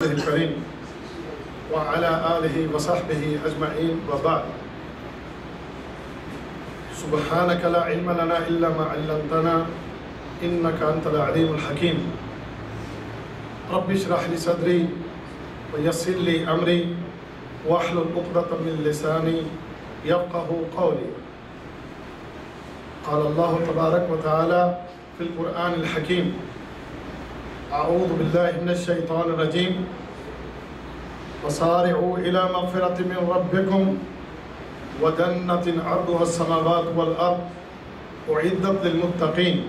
الكريم وعلى آله وصحبه أجمعين وبعد سبحانك لا علم لنا إلا ما علمتنا إنك أنت العليم الحكيم رب اشرح لي صدري ويسر لي أمري واحلل عقدة من لساني يفقهوا قولي قال الله تبارك وتعالى في القرآن الحكيم أعوذ بالله من الشيطان الرجيم وسارعوا إلى مغفرة من ربكم وجنة عرضها السماوات والأرض أعدت للمتقين.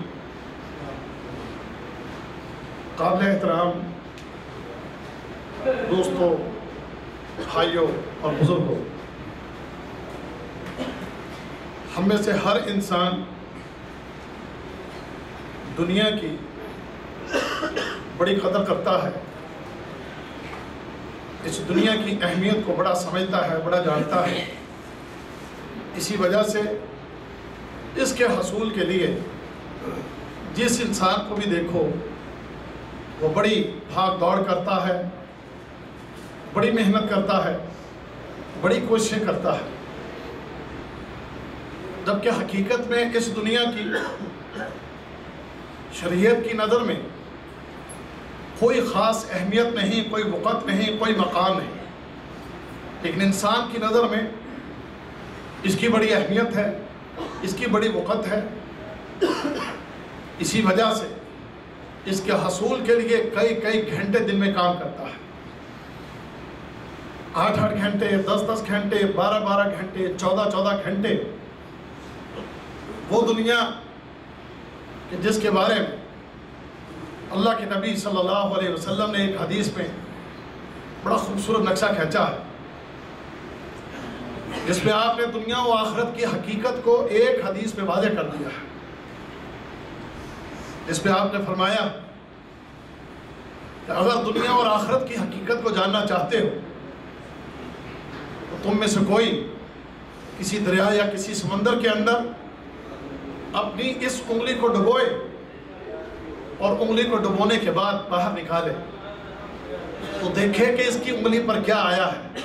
قابل احترام دوستوں، بھائیوں اور بزرگوں، ہم میں سے ہر انسان دنیا کی بڑی قدر کرتا ہے، اس دنیا کی اہمیت کو بڑا سمجھتا ہے، بڑا جانتا ہے. اسی وجہ سے اس کے حصول کے لیے جس انسان کو بھی دیکھو وہ بڑی بھاگ دوڑ کرتا ہے، بڑی محنت کرتا ہے، بڑی کوششیں کرتا ہے، جبکہ حقیقت میں اس دنیا کی شریعت کی نظر میں کوئی خاص اہمیت نہیں، کوئی وقت نہیں، کوئی مقام نہیں، لیکن انسان کی نظر میں اس کی بڑی اہمیت ہے، اس کی بڑی وقت ہے. اسی وجہ سے اس کے حصول کے لیے کئی گھنٹے دن میں کام کرتا ہے. 8 گھنٹے، 10 گھنٹے، 12 گھنٹے، 14 گھنٹے وہ دنیا کہ جس کے بارے میں اللہ کے نبی صلی اللہ علیہ وسلم نے ایک حدیث میں بڑا خوبصورت نقشہ کھینچا ہے، جس میں آپ نے دنیا و آخرت کی حقیقت کو ایک حدیث میں واضح کر دیا ہے. جس میں آپ نے فرمایا کہ اگر دنیا اور آخرت کی حقیقت کو جاننا چاہتے ہو تو تم میں سے کوئی کسی دریا یا کسی سمندر کے اندر اپنی اس انگلی کو ڈبوئے اور انگلی کو ڈبونے کے بعد باہر نکالے تو دیکھے کہ اس کی انگلی پر کیا آیا ہے.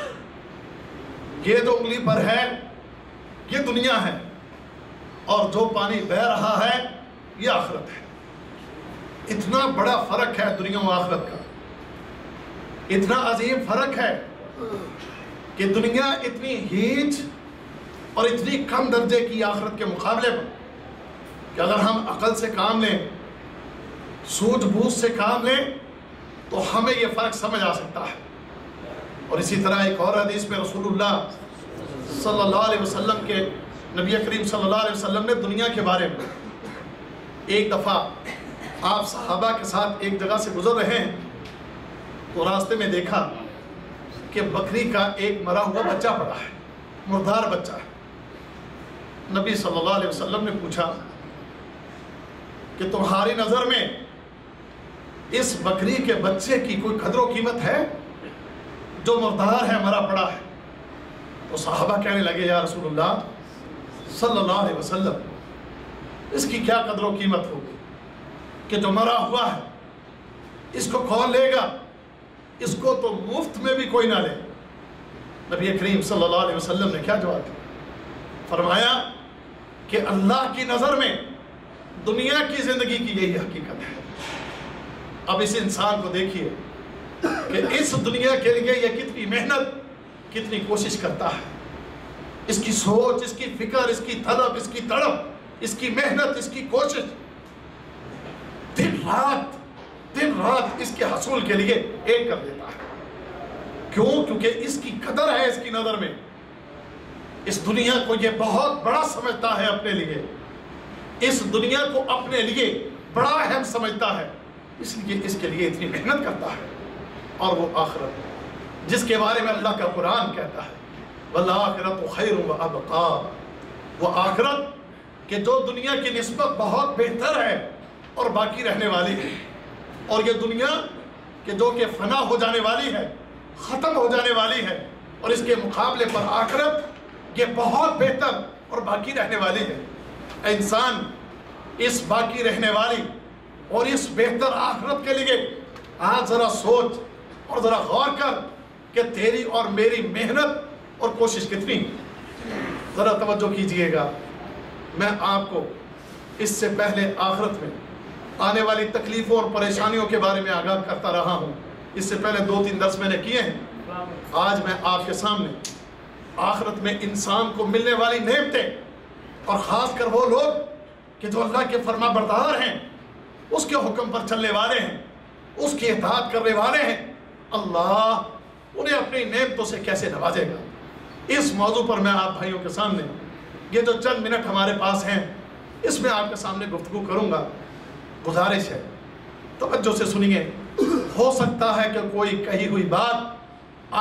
یہ جو انگلی پر ہے یہ دنیا ہے، اور جو پانی بہہ رہا ہے یہ آخرت ہے. اتنا بڑا فرق ہے دنیا و آخرت کا، اتنا عظیم فرق ہے کہ دنیا اتنی ہیچ اور اتنی کم درجے کی آخرت کے مقابلے میں کہ اگر ہم عقل سے کام لیں، سوجھ بوجھ سے کام لیں تو ہمیں یہ فرق سمجھ آ سکتا ہے. اور اسی طرح ایک اور حدیث میں رسول اللہ صلی اللہ علیہ وسلم کے نبی کریم صلی اللہ علیہ وسلم نے دنیا کے بارے میں ایک دفعہ آپ صحابہ کے ساتھ ایک جگہ سے گزر رہے ہیں تو راستے میں دیکھا کہ بکری کا ایک مرا ہوا بچہ پڑا ہے، مردار بچہ ہے. نبی صلی اللہ علیہ وسلم نے پوچھا کہ تمہاری نظر میں اس بکری کے بچے کی کوئی قدر و قیمت ہے جو مردار ہے، مرا پڑا ہے؟ تو صحابہ کہنے لگے یا رسول اللہ صلی اللہ علیہ وسلم اس کی کیا قدر و قیمت ہوگی کہ جو مرا ہوا ہے اس کو کون لے گا؟ اس کو تو مفت میں بھی کوئی نہ لے. نبی کریم صلی اللہ علیہ وسلم نے کیا جواب دیا؟ فرمایا کہ اللہ کی نظر میں دنیا کی زندگی کی یہی حقیقت ہے. اب اس انسان کو دیکھیے کہ اس دنیا کے لیے یہ کتنی محنت، کتنی کوشش کرتا ہے. اس کی سوچ، اس کی فکر، اس کی طلب، اس کی تڑپ، اس کی محنت، اس کی کوشش دن رات اس کے حصول کے لیے ایک کر دیتا ہے. کیوں؟ کیونکہ اس کی قدر ہے اس کی نظر میں. اس دنیا کو یہ بہت بڑا سمجھتا ہے اپنے لیے، اس دنیا کو اپنے لیے بڑا اہم سمجھتا ہے، اس لیے اس کے لیے اتنی محنت کرتا ہے. اور وہ آخرت جس کے بارے میں اللہ کا قرآن کہتا ہے وَالْآخِرَةُ خَيْرٌ وَأَبْقَىٰ، وہ آخرت کہ جو دنیا کی نسبت بہت بہتر ہے اور باقی رہنے والی ہے. اور یہ دنیا کہ جو کہ فنا ہو جانے والی ہے، ختم ہو جانے والی ہے، اور اس کے مقابلے پر آخرت یہ بہت بہتر اور باقی رہنے والی ہے. انسان اس باقی رہنے والی اور اس بہتر آخرت کے لیے آج ذرا سوچ اور ذرا غور کر کہ تیری اور میری محنت اور کوشش کتنی. ذرا توجہ کیجئے گا. میں آپ کو اس سے پہلے آخرت میں آنے والی تکلیفوں اور پریشانیوں کے بارے میں آگاہ کرتا رہا ہوں. اس سے پہلے 2-3 درس میں نے کیے ہیں. آج میں آپ کے سامنے آخرت میں انسان کو ملنے والی نعمتیں اور خاص کر وہ لوگ کہ جو اللہ کے فرما بردار ہیں, اس کے حکم پر چلنے والے ہیں, اس کی اطاعت کرنے والے ہیں, اللہ انہیں اپنی نعمتوں سے کیسے نوازے گا. اس موضوع پر میں آپ بھائیوں کے سامنے یہ جو چند منٹ ہمارے پاس ہیں اس میں آپ کے سامنے گفتگو کروں گا. گزارش ہے توجہ سے سنیے. ہو سکتا ہے کہ کوئی کہی ہوئی بات,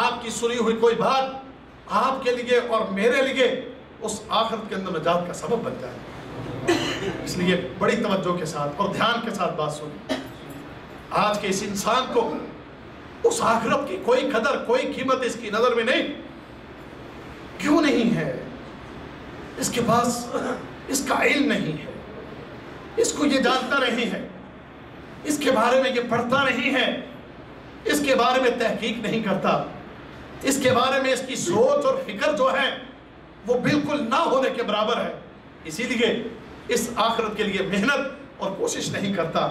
آپ کی سنی ہوئی کوئی بات آپ کے لیے اور میرے لیے اس آخرت کے اندر نجات کا سبب بن جائے. اس لیے بڑی توجہ کے ساتھ اور دھیان کے ساتھ بات سنیں. آج کے اس انسان کو اس آخرت کی کوئی قدر, کوئی قیمت اس کی نظر میں نہیں. کیوں نہیں ہے؟ اس کے پاس اس کا علم نہیں ہے, اس کو یہ جانتا نہیں ہے, اس کے بارے میں یہ پڑھتا نہیں ہے, اس کے بارے میں تحقیق نہیں کرتا, اس کے بارے میں اس کی سوچ اور فکر جو ہے وہ بالکل نہ ہونے کے برابر ہے. اسی لیے اس آخرت کے لیے محنت اور کوشش نہیں کرتا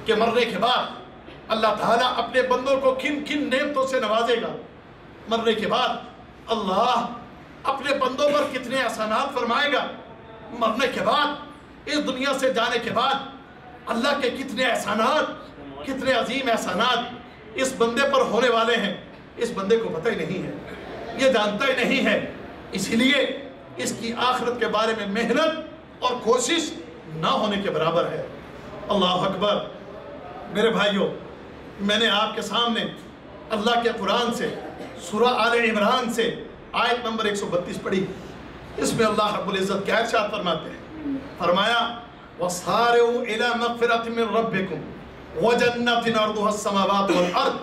کہ مرنے کے بعد اللہ تعالیٰ اپنے بندوں کو کن کن نعمتوں سے نوازے گا, مرنے کے بعد اللہ اپنے بندوں پر کتنے احسانات فرمائے گا, مرنے کے بعد اس دنیا سے جانے کے بعد اللہ کے کتنے احسانات, کتنے عظیم احسانات اس بندے پر ہونے والے ہیں. اس بندے کو پتہ ہی نہیں ہے, یہ جانتا ہی نہیں ہے. اسی لیے اس کی آخرت کے بارے میں محنت اور کوشش نہ ہونے کے برابر ہے. اللہ اکبر. میرے بھائیوں, میں نے آپ کے سامنے اللہ کے قرآن سے سورہ آل عمران سے آیت نمبر 132 پڑھی. اس میں اللہ رب العزت کیا ارشاد فرماتے ہیں؟ فرمایا وَصَارِعُوا إِلَى مَغْفِرَةٍ مِّن رَبِّكُمْ وَجَنَّةٍ عَرْضُهَا السَّمَاوَاتُ وَالْأَرْضُ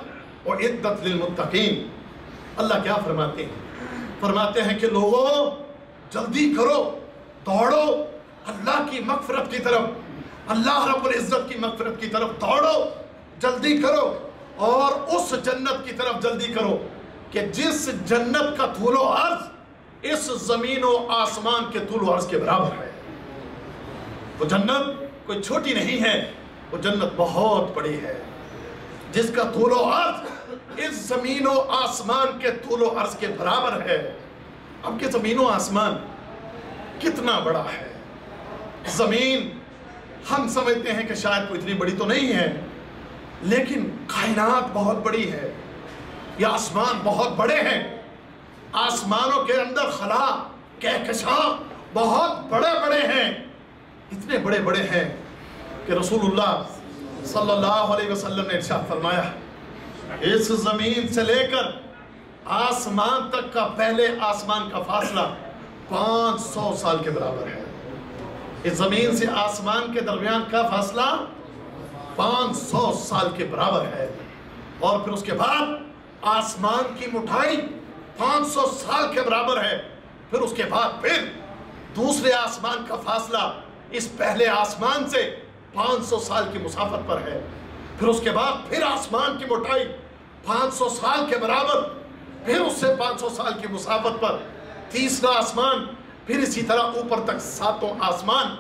وَأُعِدَّتْ لِلْمُتَّقِينَ. اللہ کیا فرماتے ہیں؟ فرماتے ہیں کہ لوگوں جلدی کرو, دوڑو اللہ کی مغفرت کی طرف, اللہ رب العزت کی مغفرت کی طرف دوڑو, جلدی کرو اور اس جنت کی طرف جلدی کرو کہ جس جنت کا طول و عرض اس زمین و آسمان کے طول و عرض کے برابر ہے. وہ جنت کوئی چھوٹی نہیں ہے, وہ جنت بہت بڑی ہے جس کا طول و عرض اس زمین و آسمان کے طول و عرض کے برابر ہے. اب کہ زمین و آسمان کتنا بڑا ہے. زمین ہم سمجھتے ہیں کہ شاید کوئی اتنی بڑی تو نہیں ہے, لیکن کائنات بہت بڑی ہے. یہ آسمان بہت بڑے ہیں, آسمانوں کے اندر خلا کہکشاں بہت بڑے بڑے ہیں. اتنے بڑے بڑے ہیں کہ رسول اللہ صلی اللہ علیہ وسلم نے ارشاد فرمایا اس زمین سے لے کر آسمان تک کا پہلے آسمان کا فاصلہ 500 سال کے برابر ہے. اس زمین سے آسمان کے درمیان کا فاصلہ 500 سال کے برابر ہے. اور پھر اس کے بعد آسمان کی مٹھائی 500 سال کے برابر ہے. پھر اس کے بعد پھر دوسرے آسمان کا فاصلہ اس پہلے آسمان سے 500 سال کی مسافت پر ہے. پھر اس کے بعد پھر آسمان کی موٹائی 500 سال کے برابر, پھر اس سے 500 سال کی مسافت پر تیسرا آسمان, پھر اسی طرح اوپر تک 7 آسمان.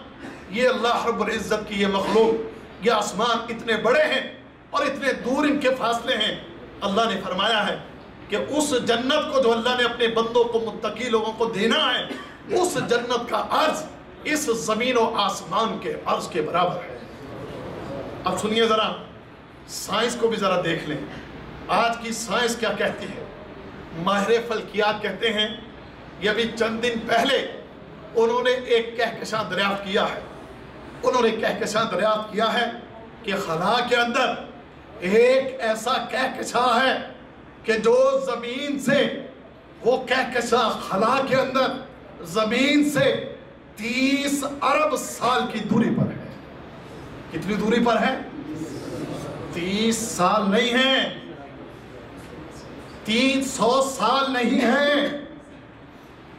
یہ اللہ رب العزت کی یہ مخلوق, یہ آسمان اتنے بڑے ہیں اور اتنے دور ان کے فاصلے ہیں. اللہ نے فرمایا ہے کہ اس جنت کو جو اللہ نے اپنے بندوں کو, متقی لوگوں کو دینا ہے, اس جنت کا عرض اس زمین و آسمان کے عرض کے برابر ہے. اب سنیے ذرا, سائنس کو بھی ذرا دیکھ لیں. آج کی سائنس کیا کہتی ہے؟ ماہر فلکیات کہتے ہیں یہ ابھی چند دن پہلے انہوں نے ایک کہکشاں دریافت کیا ہے. انہوں نے کہکشاں دریافت کیا ہے کہ خلا کے اندر ایک ایسا کہکشاں ہے کہ جو زمین سے, وہ کہکشاں خلا کے اندر زمین سے 30 ارب سال کی دوری پر ہے. کتنی دوری پر ہے؟ 30 سال نہیں ہے, 300 سال نہیں ہے,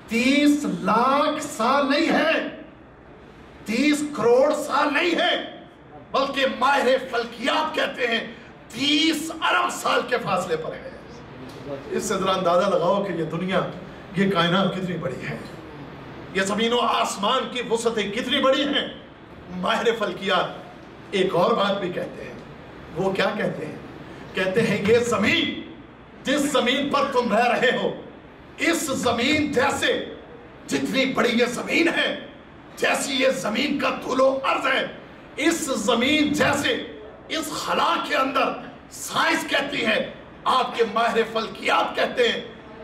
30 لاکھ سال نہیں ہے, 30 کروڑ سال نہیں ہے, بلکہ ماہر فلکیات کہتے ہیں 30 ارب سال کے فاصلے پر ہے۔ اس سے ذرا اندازہ لگاؤ کہ یہ دنیا، یہ کائنات کتنی بڑی ہے، یہ زمین و آسمان کی وسعتیں کتنی بڑی ہیں۔ ماہر فلکیات ایک اور بات بھی کہتے ہیں، وہ کیا کہتے ہیں؟ کہتے ہیں یہ زمین، جس زمین پر تم رہ رہے ہو، اس زمین جیسے جتنی بڑی یہ زمین ہے، جیسی یہ زمین کا طول و عرض ہے، اس زمین جیسے اس خلا کے اندر سائنس کہتی ہے، آپ کے ماہر فلکیات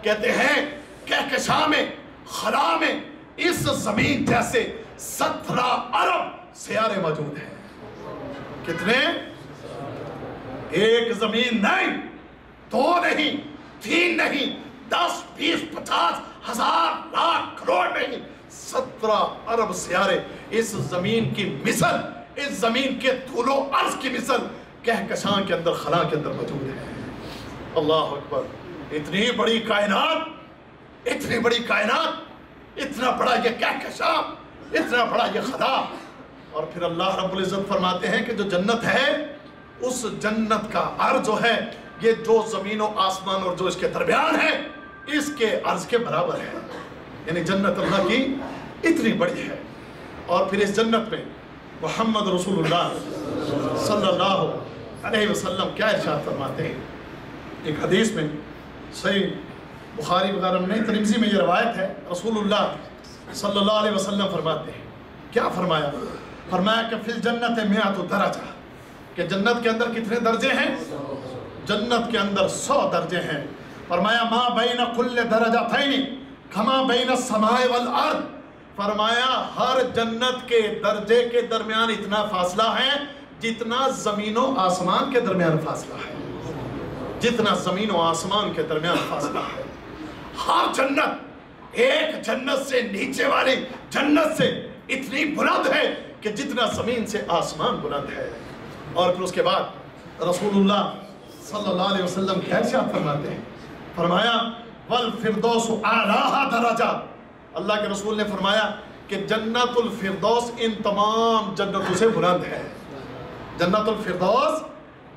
کہتے ہیں کہکشاں میں، خلا میں اس زمین جیسے 17 ارب سیارے موجود ہیں۔ کتنے؟ ایک زمین نہیں، 2 نہیں، 3 نہیں، 10 20 50 ہزار لاکھ کروڑ نہیں، 17 ارب سیارے اس زمین کی مثل، اس زمین کے طول و عرض کی مثل کہکشاں کے اندر، خلا کے اندر موجود ہے۔ اللہ اکبر! اتنی بڑی کائنات، اتنی بڑی کائنات، اتنا بڑا یہ کہکشاں، اتنا بڑا یہ خلا، اور پھر اللہ رب العزت فرماتے ہیں کہ جو جنت ہے، اس جنت کا عرض جو ہے، یہ جو زمین و آسمان اور جو اس کے درمیان ہے، اس کے عرض کے برابر ہے۔ یعنی جنت اللہ کی اتنی بڑی ہے۔ اور پھر اس جنت میں محمد رسول اللہ صلی اللہ علیہ وسلم کیا ارشاد فرماتے ہیں؟ ایک حدیث میں، صحیح بخاری وغیرہ میں، ترمذی میں یہ روایت ہے، رسول اللہ صلی اللہ علیہ وسلم فرماتے ہیں، کیا فرمایا؟ فرمایا کہ فی الجنت 100 درجہ، کہ جنت کے اندر کتنے درجے ہیں؟ جنت کے اندر 100 درجے ہیں۔ فرمایا ما بین کل درجتین کما بین السماء والارض، فرمایا ہر جنت کے درجے کے درمیان اتنا فاصلہ ہے جتنا زمین و آسمان کے درمیان فاصلہ ہے، جتنا زمین و آسمان کے درمیان فاصلہ ہے۔ ہر جنت ایک جنت سے نیچے والی جنت سے اتنی بلند ہے کہ جتنا زمین سے آسمان بلند ہے۔ اور پھر اس کے بعد رسول اللہ صلی اللہ علیہ وسلم کیا ارشاد فرماتے ہیں؟ فرمایا والفردوس اعلیٰ درجہ، اللہ کے رسول نے فرمایا کہ جنت الفردوس ان تمام جنتوں سے بلند ہے، جنت الفردوس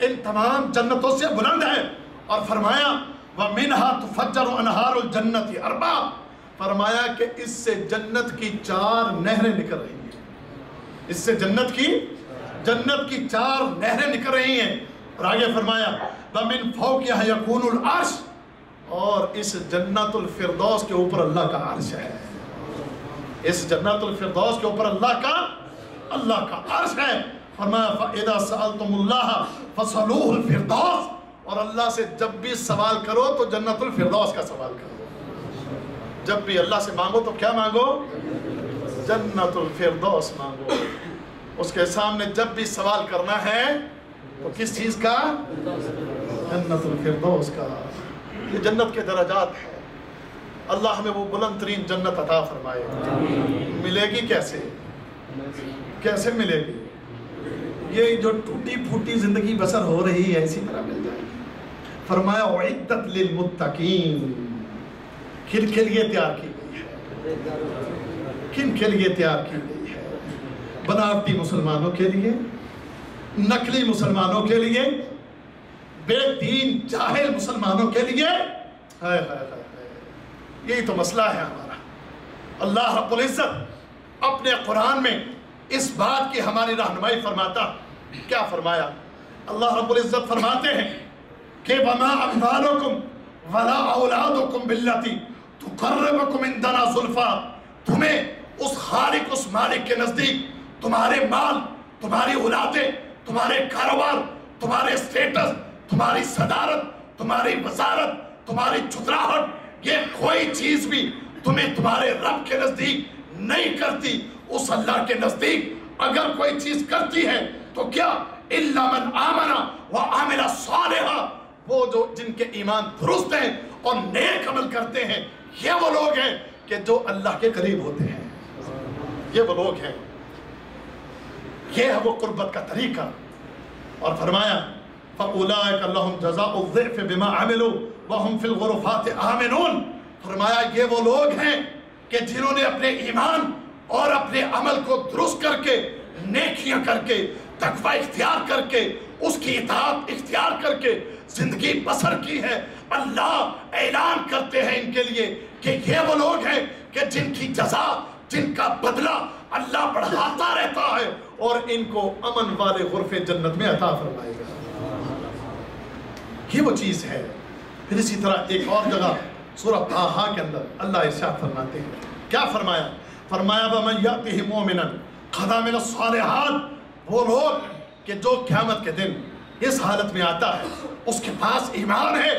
ان تمام جنتوں سے بلند ہے۔ اور فرمایا وَمِنْهَا تُفَجَّرُ أَنْهَارُ الْجَنَّةِ أَرْبَعَ، فرمایا کہ اس سے جنت کی 4 نہریں نکل رہی ہیں، اس سے جنت کی 4 نہریں نکل رہی ہیں۔ اور آگے فرمایا وَمِنْ فَوْقِهَا يَكُونُ الْعَرْشِ، اور اس جنت الفردوس کے اوپر اللہ کا عرش ہے، اس جنت الفردوس کے اوپر اللہ کا عرش ہے۔ فرمایا فَإِذَا سَأَلْتُمُ اللَّهَ فَاسْأَلُوهُ الْفِرْدَوْسَ، اور اللہ سے جب بھی سوال کرو تو جنت الفردوس کا سوال کرو، جب بھی اللہ سے مانگو تو کیا مانگو؟ جنت الفردوس مانگو۔ اس کے سامنے جب بھی سوال کرنا ہے تو کس چیز کا؟ جنت الفردوس کا۔ یہ جنت کے درجات ہیں، اللہ ہمیں وہ بلند ترین جنت عطا فرمائے۔ ملے گی کیسے؟ کیسے ملے گی؟ یہ جو ٹوٹی پھوٹی زندگی بسر ہو رہی ہے اسی طرح مل جائے گی۔ فرمایا اعدت للمتقین، کن کے لیے تیار کی گئی ہے؟ کن کے لیے تیار کی گئی ہے؟ بناوٹی مسلمانوں کے لیے، نقلی مسلمانوں کے لیے، بے دین جاہل مسلمانوں کے لیے۔ یہی تو مسئلہ ہے ہمارا۔ اللہ رب العزت اپنے قرآن میں اس بات کی ہماری رہنمائی فرماتا، کیا فرمایا؟ اللہ رب العزت فرماتے ہیں کہ وَمَا أَمْوَالُكُمْ وَلَا أَوْلَادُكُمْ بِالَّتِي تُقَرِّبُكُمْ عِنْدَنَا زُلْفَىٰ، تمہیں اس خالق، اس مالک کے نزدیک تمہارے مال، تمہاری اولادیں، تمہارے کاروبار، تمہارے اسٹیٹس، تمہاری صدارت، تمہاری وزارت، تمہاری چتراہٹ، یہ کوئی چیز بھی تمہیں تمہارے رب کے نزدیک نہیں کرتی۔ اس اللہ کے نزدیک اگر کوئی چیز کرتی ہے تو کیا؟ إِلَّا مَنْ آمَنَ وَعَمِلَ صَالِحًا، وہ جو جن کے ایمان درست ہیں اور نیک عمل کرتے ہیں، یہ وہ لوگ ہیں کہ جو اللہ کے قریب ہوتے ہیں، یہ وہ لوگ ہیں، یہ ہے وہ قربت کا طریقہ۔ اور فرمایا فَأُولَٰئِكَ لَهُمْ جَزَاءُ الضِّعْفِ بِمَا عَمِلُوا وَهُمْ فِي الْغُرُفَاتِ آمِنُونَ، فرمایا یہ وہ لوگ ہیں کہ جنہوں نے اپنے ایمان اور اپنے عمل کو درست کر کے، نیکیاں کر کے، تقوی اختیار کر کے، اس کی اطاعت اختیار کر کے زندگی بسر کی ہے، اللہ اعلان کرتے ہیں ان کے لیے کہ یہ وہ لوگ ہیں کہ جن کی جزا، جن کا بدلہ اللہ بڑھاتا رہتا ہے اور ان کو امن والے غرفے جنت میں عطا فرمائے گا۔ یہ وہ چیز ہے۔ پھر اسی طرح ایک اور جگہ سورہ طٰہٰ کے اندر اللہ ارشاد فرماتے ہیں، کیا فرمایا؟ فرمایا وَمَن يَأْتِهِ مُؤْمِنًا قَدْ عَمِلَ الصَّالِحَاتِ، وہ لوگ کہ جو قیامت کے دن اس حالت میں آتا ہے، اس کے پاس ایمان ہے،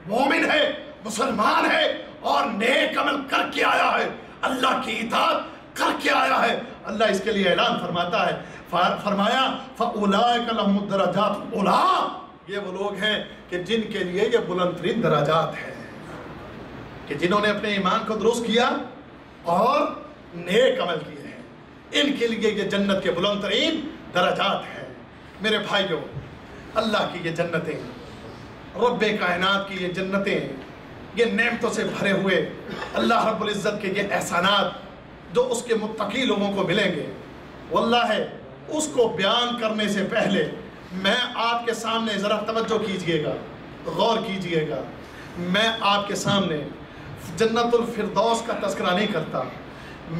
مومن ہے، مسلمان ہے اور نیک عمل کر کے آیا ہے، اللہ کی اطاعت کر کے آیا ہے، اللہ اس کے لیے اعلان فرماتا ہے، فرمایا فَأُولَئِكَ لَهُمُ الدَّرَجَاتُ الْعُلَىٰ، یہ وہ لوگ ہیں کہ جن کے لیے یہ بلند ترین درجات ہیں، کہ جنہوں نے اپنے ایمان کو درست کیا اور نیک عمل کیے ہیں، ان کے لیے یہ جنت کے بلند ترین درجات ہیں۔ میرے بھائیوں، اللہ کی یہ جنتیں، رب کائنات کی یہ جنتیں، یہ نعمتوں سے بھرے ہوئے اللہ رب العزت کے یہ احسانات جو اس کے متقی لوگوں کو ملیں گے، واللہ ہے اس کو بیان کرنے سے پہلے میں آپ کے سامنے ذرا توجہ کیجئے گا، غور کیجئے گا، میں آپ کے سامنے جنت الفردوس کا تذکرہ نہیں کرتا،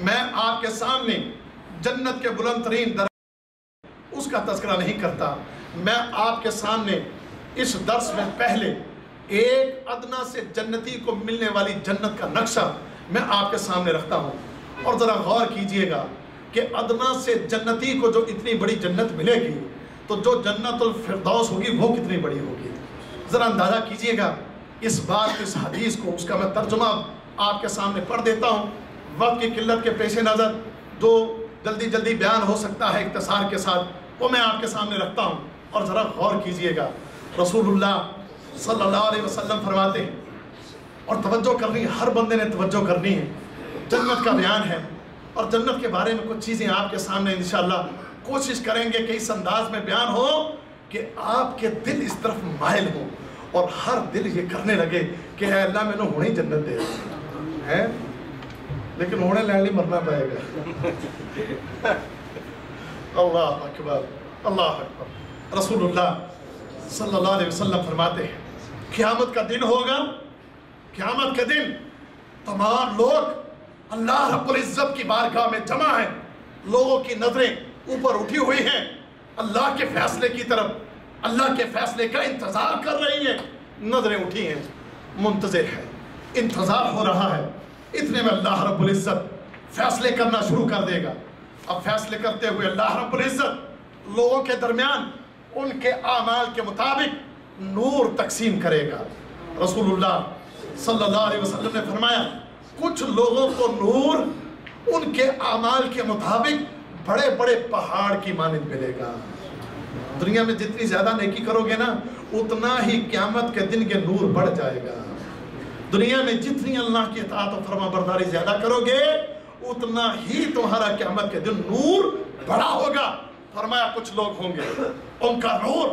میں آپ کے سامنے جنت کے بلند ترین درجات اس کا تذکرہ نہیں کرتا، میں آپ کے سامنے اس درس میں پہلے ایک ادنا سے جنتی کو ملنے والی جنت کا نقشہ میں آپ کے سامنے رکھتا ہوں، اور ذرا غور کیجئے گا کہ ادنا سے جنتی کو جو اتنی بڑی جنت ملے گی تو جو جنت الفردوس ہوگی وہ کتنی بڑی ہوگی۔ ذرا اندازہ کیجئے گا اس بات، اس حدیث کو، اس کا میں ترجمہ آپ کے سامنے پڑھ دیتا ہوں، وقت کی قلت کے پیش نظر جو جلدی جلدی بیان ہو سکتا ہے اختصار کے ساتھ وہ میں آپ کے سامنے رکھتا ہوں، اور ذرا غور کیجئے گا۔ رسول اللہ صلی اللہ علیہ وسلم فرماتے ہیں، اور توجہ کرنی، ہر بندے نے توجہ کرنی ہے، جنت کا بیان ہے اور جنت کے بارے میں کچھ چیزیں آپ کے سامنے انشاءاللہ کوشش کریں گے کہ اس انداز میں بیان ہو کہ آپ کے دل اس طرف مائل ہو اور ہر دل یہ کرنے لگے کہ اے اللہ میں نے ہونے ہی جنت دے ہے، لیکن ہونے لے لی مرنا پائے گا۔ اللہ اکبر، اللہ اکبر۔ رسول اللہ صلی اللہ علیہ وسلم فرماتے ہیں قیامت کا دن ہوگا، قیامت کے دن تمام لوگ اللہ رب العزت کی بارگاہ میں جمع ہیں، لوگوں کی نظریں اوپر اٹھی ہوئی ہیں اللہ کے فیصلے کی طرف، اللہ کے فیصلے کا انتظار کر رہی ہیں، نظریں اٹھی ہیں، منتظر ہے، انتظار ہو رہا ہے، اتنے میں اللہ رب العزت فیصلے کرنا شروع کر دے گا۔ اب فیصلے کرتے ہوئے اللہ رب العزت لوگوں کے درمیان ان کے اعمال کے مطابق نور تقسیم کرے گا۔ رسول اللہ صلی اللہ علیہ وسلم نے فرمایا کچھ لوگوں کو نور ان کے اعمال کے مطابق بڑے بڑے پہاڑ کی مانند ملے گا۔ دنیا میں جتنی زیادہ نیکی کرو گے نا اتنا ہی قیامت کے دن کے نور بڑھ جائے گا۔ دنیا میں جتنی اللہ کی اطاعت و فرما برداری زیادہ کرو گے اتنا ہی تمہارا قیامت کے دن نور بڑا ہوگا۔ فرمایا کچھ لوگ ہوں گے ان کا نور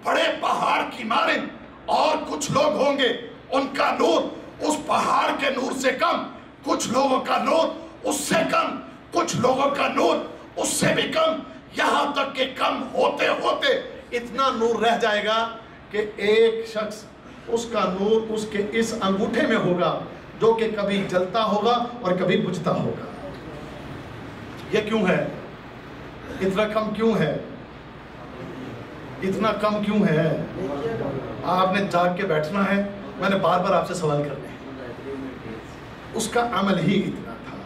بڑے پہاڑ کی مانند، اور کچھ لوگ ہوں گے ان کا نور اس پہاڑ کے نور سے کم، کچھ لوگوں کا نور اس سے کم، کچھ لوگوں کا نور اس سے بھی کم، یہاں تک کہ کم ہوتے ہوتے اتنا نور رہ جائے گا کہ ایک شخص اس کا نور اس کے اس انگوٹھے میں ہوگا جو کہ کبھی جلتا ہوگا اور کبھی بجھتا ہوگا۔ یہ کیوں ہے؟ اتنا کم کیوں ہے؟ اتنا کم کیوں ہے؟ آپ نے جاگ کے بیٹھنا ہے، میں نے بار بار آپ سے سوال کرنے ہیں۔ اس کا عمل ہی اتنا تھا،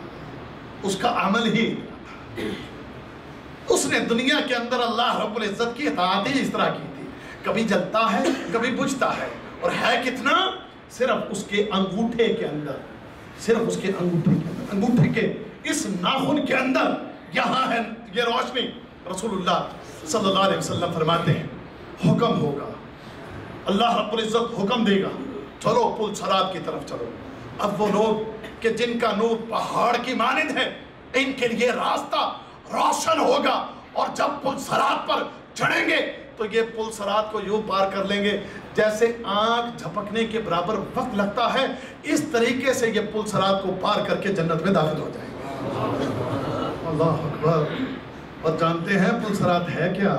اس کا عمل ہی اتنا تھا۔ اس نے دنیا کے اندر اللہ رب العزت کی اطاعت ہی اس طرح کی تھی، کبھی جلتا ہے کبھی بجھتا ہے، اور ہے کتنا؟ صرف اس کے انگوٹھے کے اندر، صرف اس کے انگوٹھے کے اندر، انگوٹھے کے اس ناخن کے اندر یہاں ہے یہ روشنی۔ رسول اللہ صلی اللہ علیہ وسلم فرماتے ہیں حکم ہوگا، اللہ رب العزت حکم دے گا چلو پل صراط کی طرف چلو۔ اب وہ لوگ کہ جن کا نور پہاڑ کی مانند ہے ان کے لیے راستہ روشن ہوگا، اور جب پل صراط پر چڑھیں گے تو یہ پل صراط کو یوں پار کر لیں گے جیسے آنکھ جھپکنے کے برابر وقت لگتا ہے، اس طریقے سے یہ پل صراط کو پار کر کے جنت میں داخل ہو جائیں گے۔ اللہ اکبر۔ اور جانتے ہیں پل صراط ہے کیا؟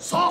100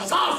1000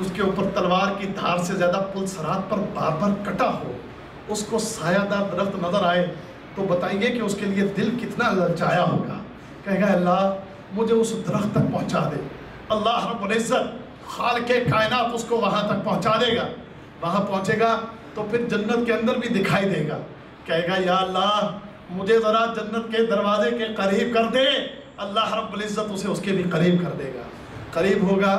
اس کے اوپر تلوار کی دھار سے زیادہ پلسرات پر بار بار کٹا ہو، اس کو سایہ دار درخت نظر آئے، تو بتائیے کہ اس کے لیے دل کتنا للچایا ہوگا. کہے گا اللہ مجھے اس درخت تک پہنچا دے. اللہ رب العزت خالق کائنات اس کو وہاں تک پہنچا دے گا. وہاں پہنچے گا تو پھر جنت کے اندر بھی دکھائی دے گا. کہے گا یا اللہ مجھے ذرا جنت کے دروازے کے قریب کر دے. اللہ رب العزت اسے اس کے بھی قریب کر دے گا. قریب ہوگا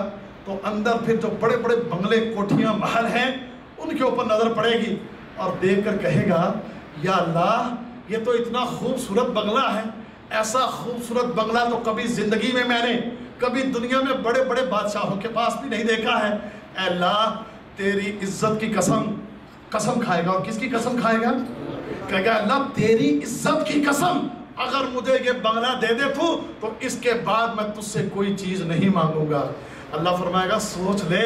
تو اندر پھر جو بڑے بڑے بنگلے کوٹھیاں محل ہیں ان کے اوپر نظر پڑے گی اور دیکھ کر کہے گا یا اللہ یہ تو اتنا خوبصورت بنگلہ ہے، ایسا خوبصورت بنگلہ تو کبھی زندگی میں نے کبھی دنیا میں بڑے بڑے بادشاہوں کے پاس بھی نہیں دیکھا ہے. اے اللہ تیری عزت کی قسم کھائے گا. اور کس کی قسم کھائے گا؟ کہے گا اللہ تیری عزت کی قسم اگر مجھے یہ بنگلہ دے دے تو اس کے بعد میں تجھ سے کوئی چیز نہیں مانگوں گا. اللہ فرمائے گا سوچ لے،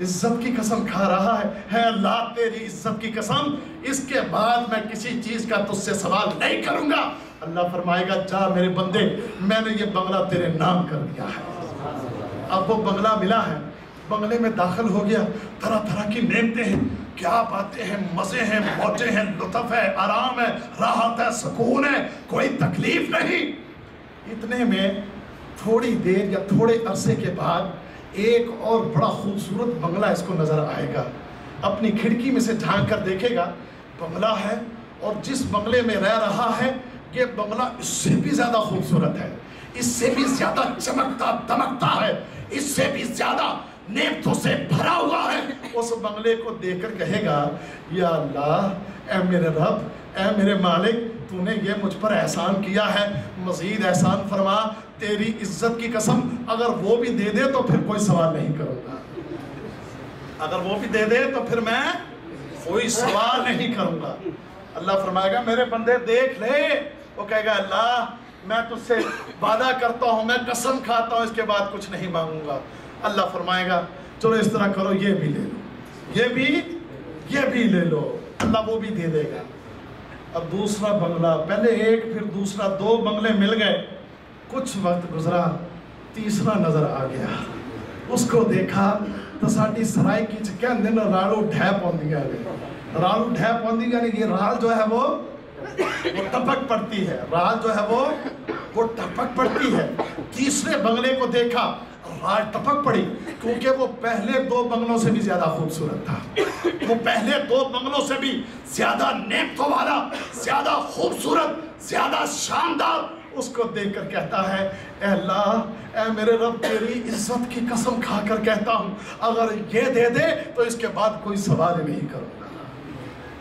عزت کی قسم کھا رہا ہے اللہ تیری عزت کی قسم اس کے بعد میں کسی چیز کا تجھ سے سوال نہیں کروں گا. اللہ فرمائے گا جا میرے بندے میں نے یہ بنگلہ تیرے نام کر دیا ہے. اب وہ بنگلہ ملا ہے، بنگلے میں داخل ہو گیا، طرح طرح کی نعمتیں ہیں، کیا باتیں ہیں، مزے ہیں، موجیں ہیں، لطف ہے، آرام ہے، راحت ہے، سکون ہے، کوئی تکلیف نہیں. اتنے میں تھوڑی دیر یا تھوڑے عرصے کے بعد ایک اور بڑا خوبصورت بنگلہ اس کو نظر آئے گا. اپنی کھڑکی میں سے جھانک کر دیکھے گا بنگلہ ہے، اور جس بنگلے میں رہ رہا ہے یہ بنگلہ اس سے بھی زیادہ خوبصورت ہے، اس سے بھی زیادہ چمکتا دمکتا ہے، اس سے بھی زیادہ نعمتوں سے بھرا ہوا ہے. اس بنگلے کو دیکھ کر کہے گا یا اللہ اے میرے رب، اے میرے مالک، تو نے یہ مجھ پر احسان کیا ہے، مزید احسان فرما. تیری عزت کی قسم اگر وہ بھی دے دے تو پھر کوئی سوال نہیں کروں گا. اگر وہ بھی دے دے تو پھر میں کوئی سوال نہیں کروں گا. اللہ فرمائے گا میرے بندے دیکھ لے. وہ کہے گا اللہ میں تجھ سے وعدہ کرتا ہوں، میں قسم کھاتا ہوں اس کے بعد کچھ نہیں مانگوں گا. اللہ فرمائے گا چلو اس طرح کرو، یہ بھی لے لو، یہ بھی لے لو. اللہ وہ بھی دے دے گا. اب دوسرا بنگلہ، پہلے ایک پھر دوسرا، 2 بنگلے مل گئے. کچھ وقت گزرا، تیسرا نظر آ گیا. اس کو دیکھا تو ساڑی سرائی کی چکن دن راڑو ڈھیپ ہوندی گیا. راڑو ڈھیپ ہوندی گیا، یہ راڑ جو ہے وہ ٹپک پڑتی ہے، راڑ جو ہے وہ ٹپک پڑتی ہے. تیسرے بنگلے کو دیکھا، راڑ ٹپک پڑی، کیونکہ وہ پہلے 2 بنگلوں سے بھی زیادہ خوبصورت تھا. وہ پہلے 2 بنگلوں سے بھی زیادہ نعمتوں والا، زیادہ خوبصورت، زیادہ شاندار. اس کو دیکھ کر کہتا ہے اے اللہ، اے میرے رب، تیری عزت کی قسم کھا کر کہتا ہوں اگر یہ دے دے تو اس کے بعد کوئی سوال نہیں کروں گا.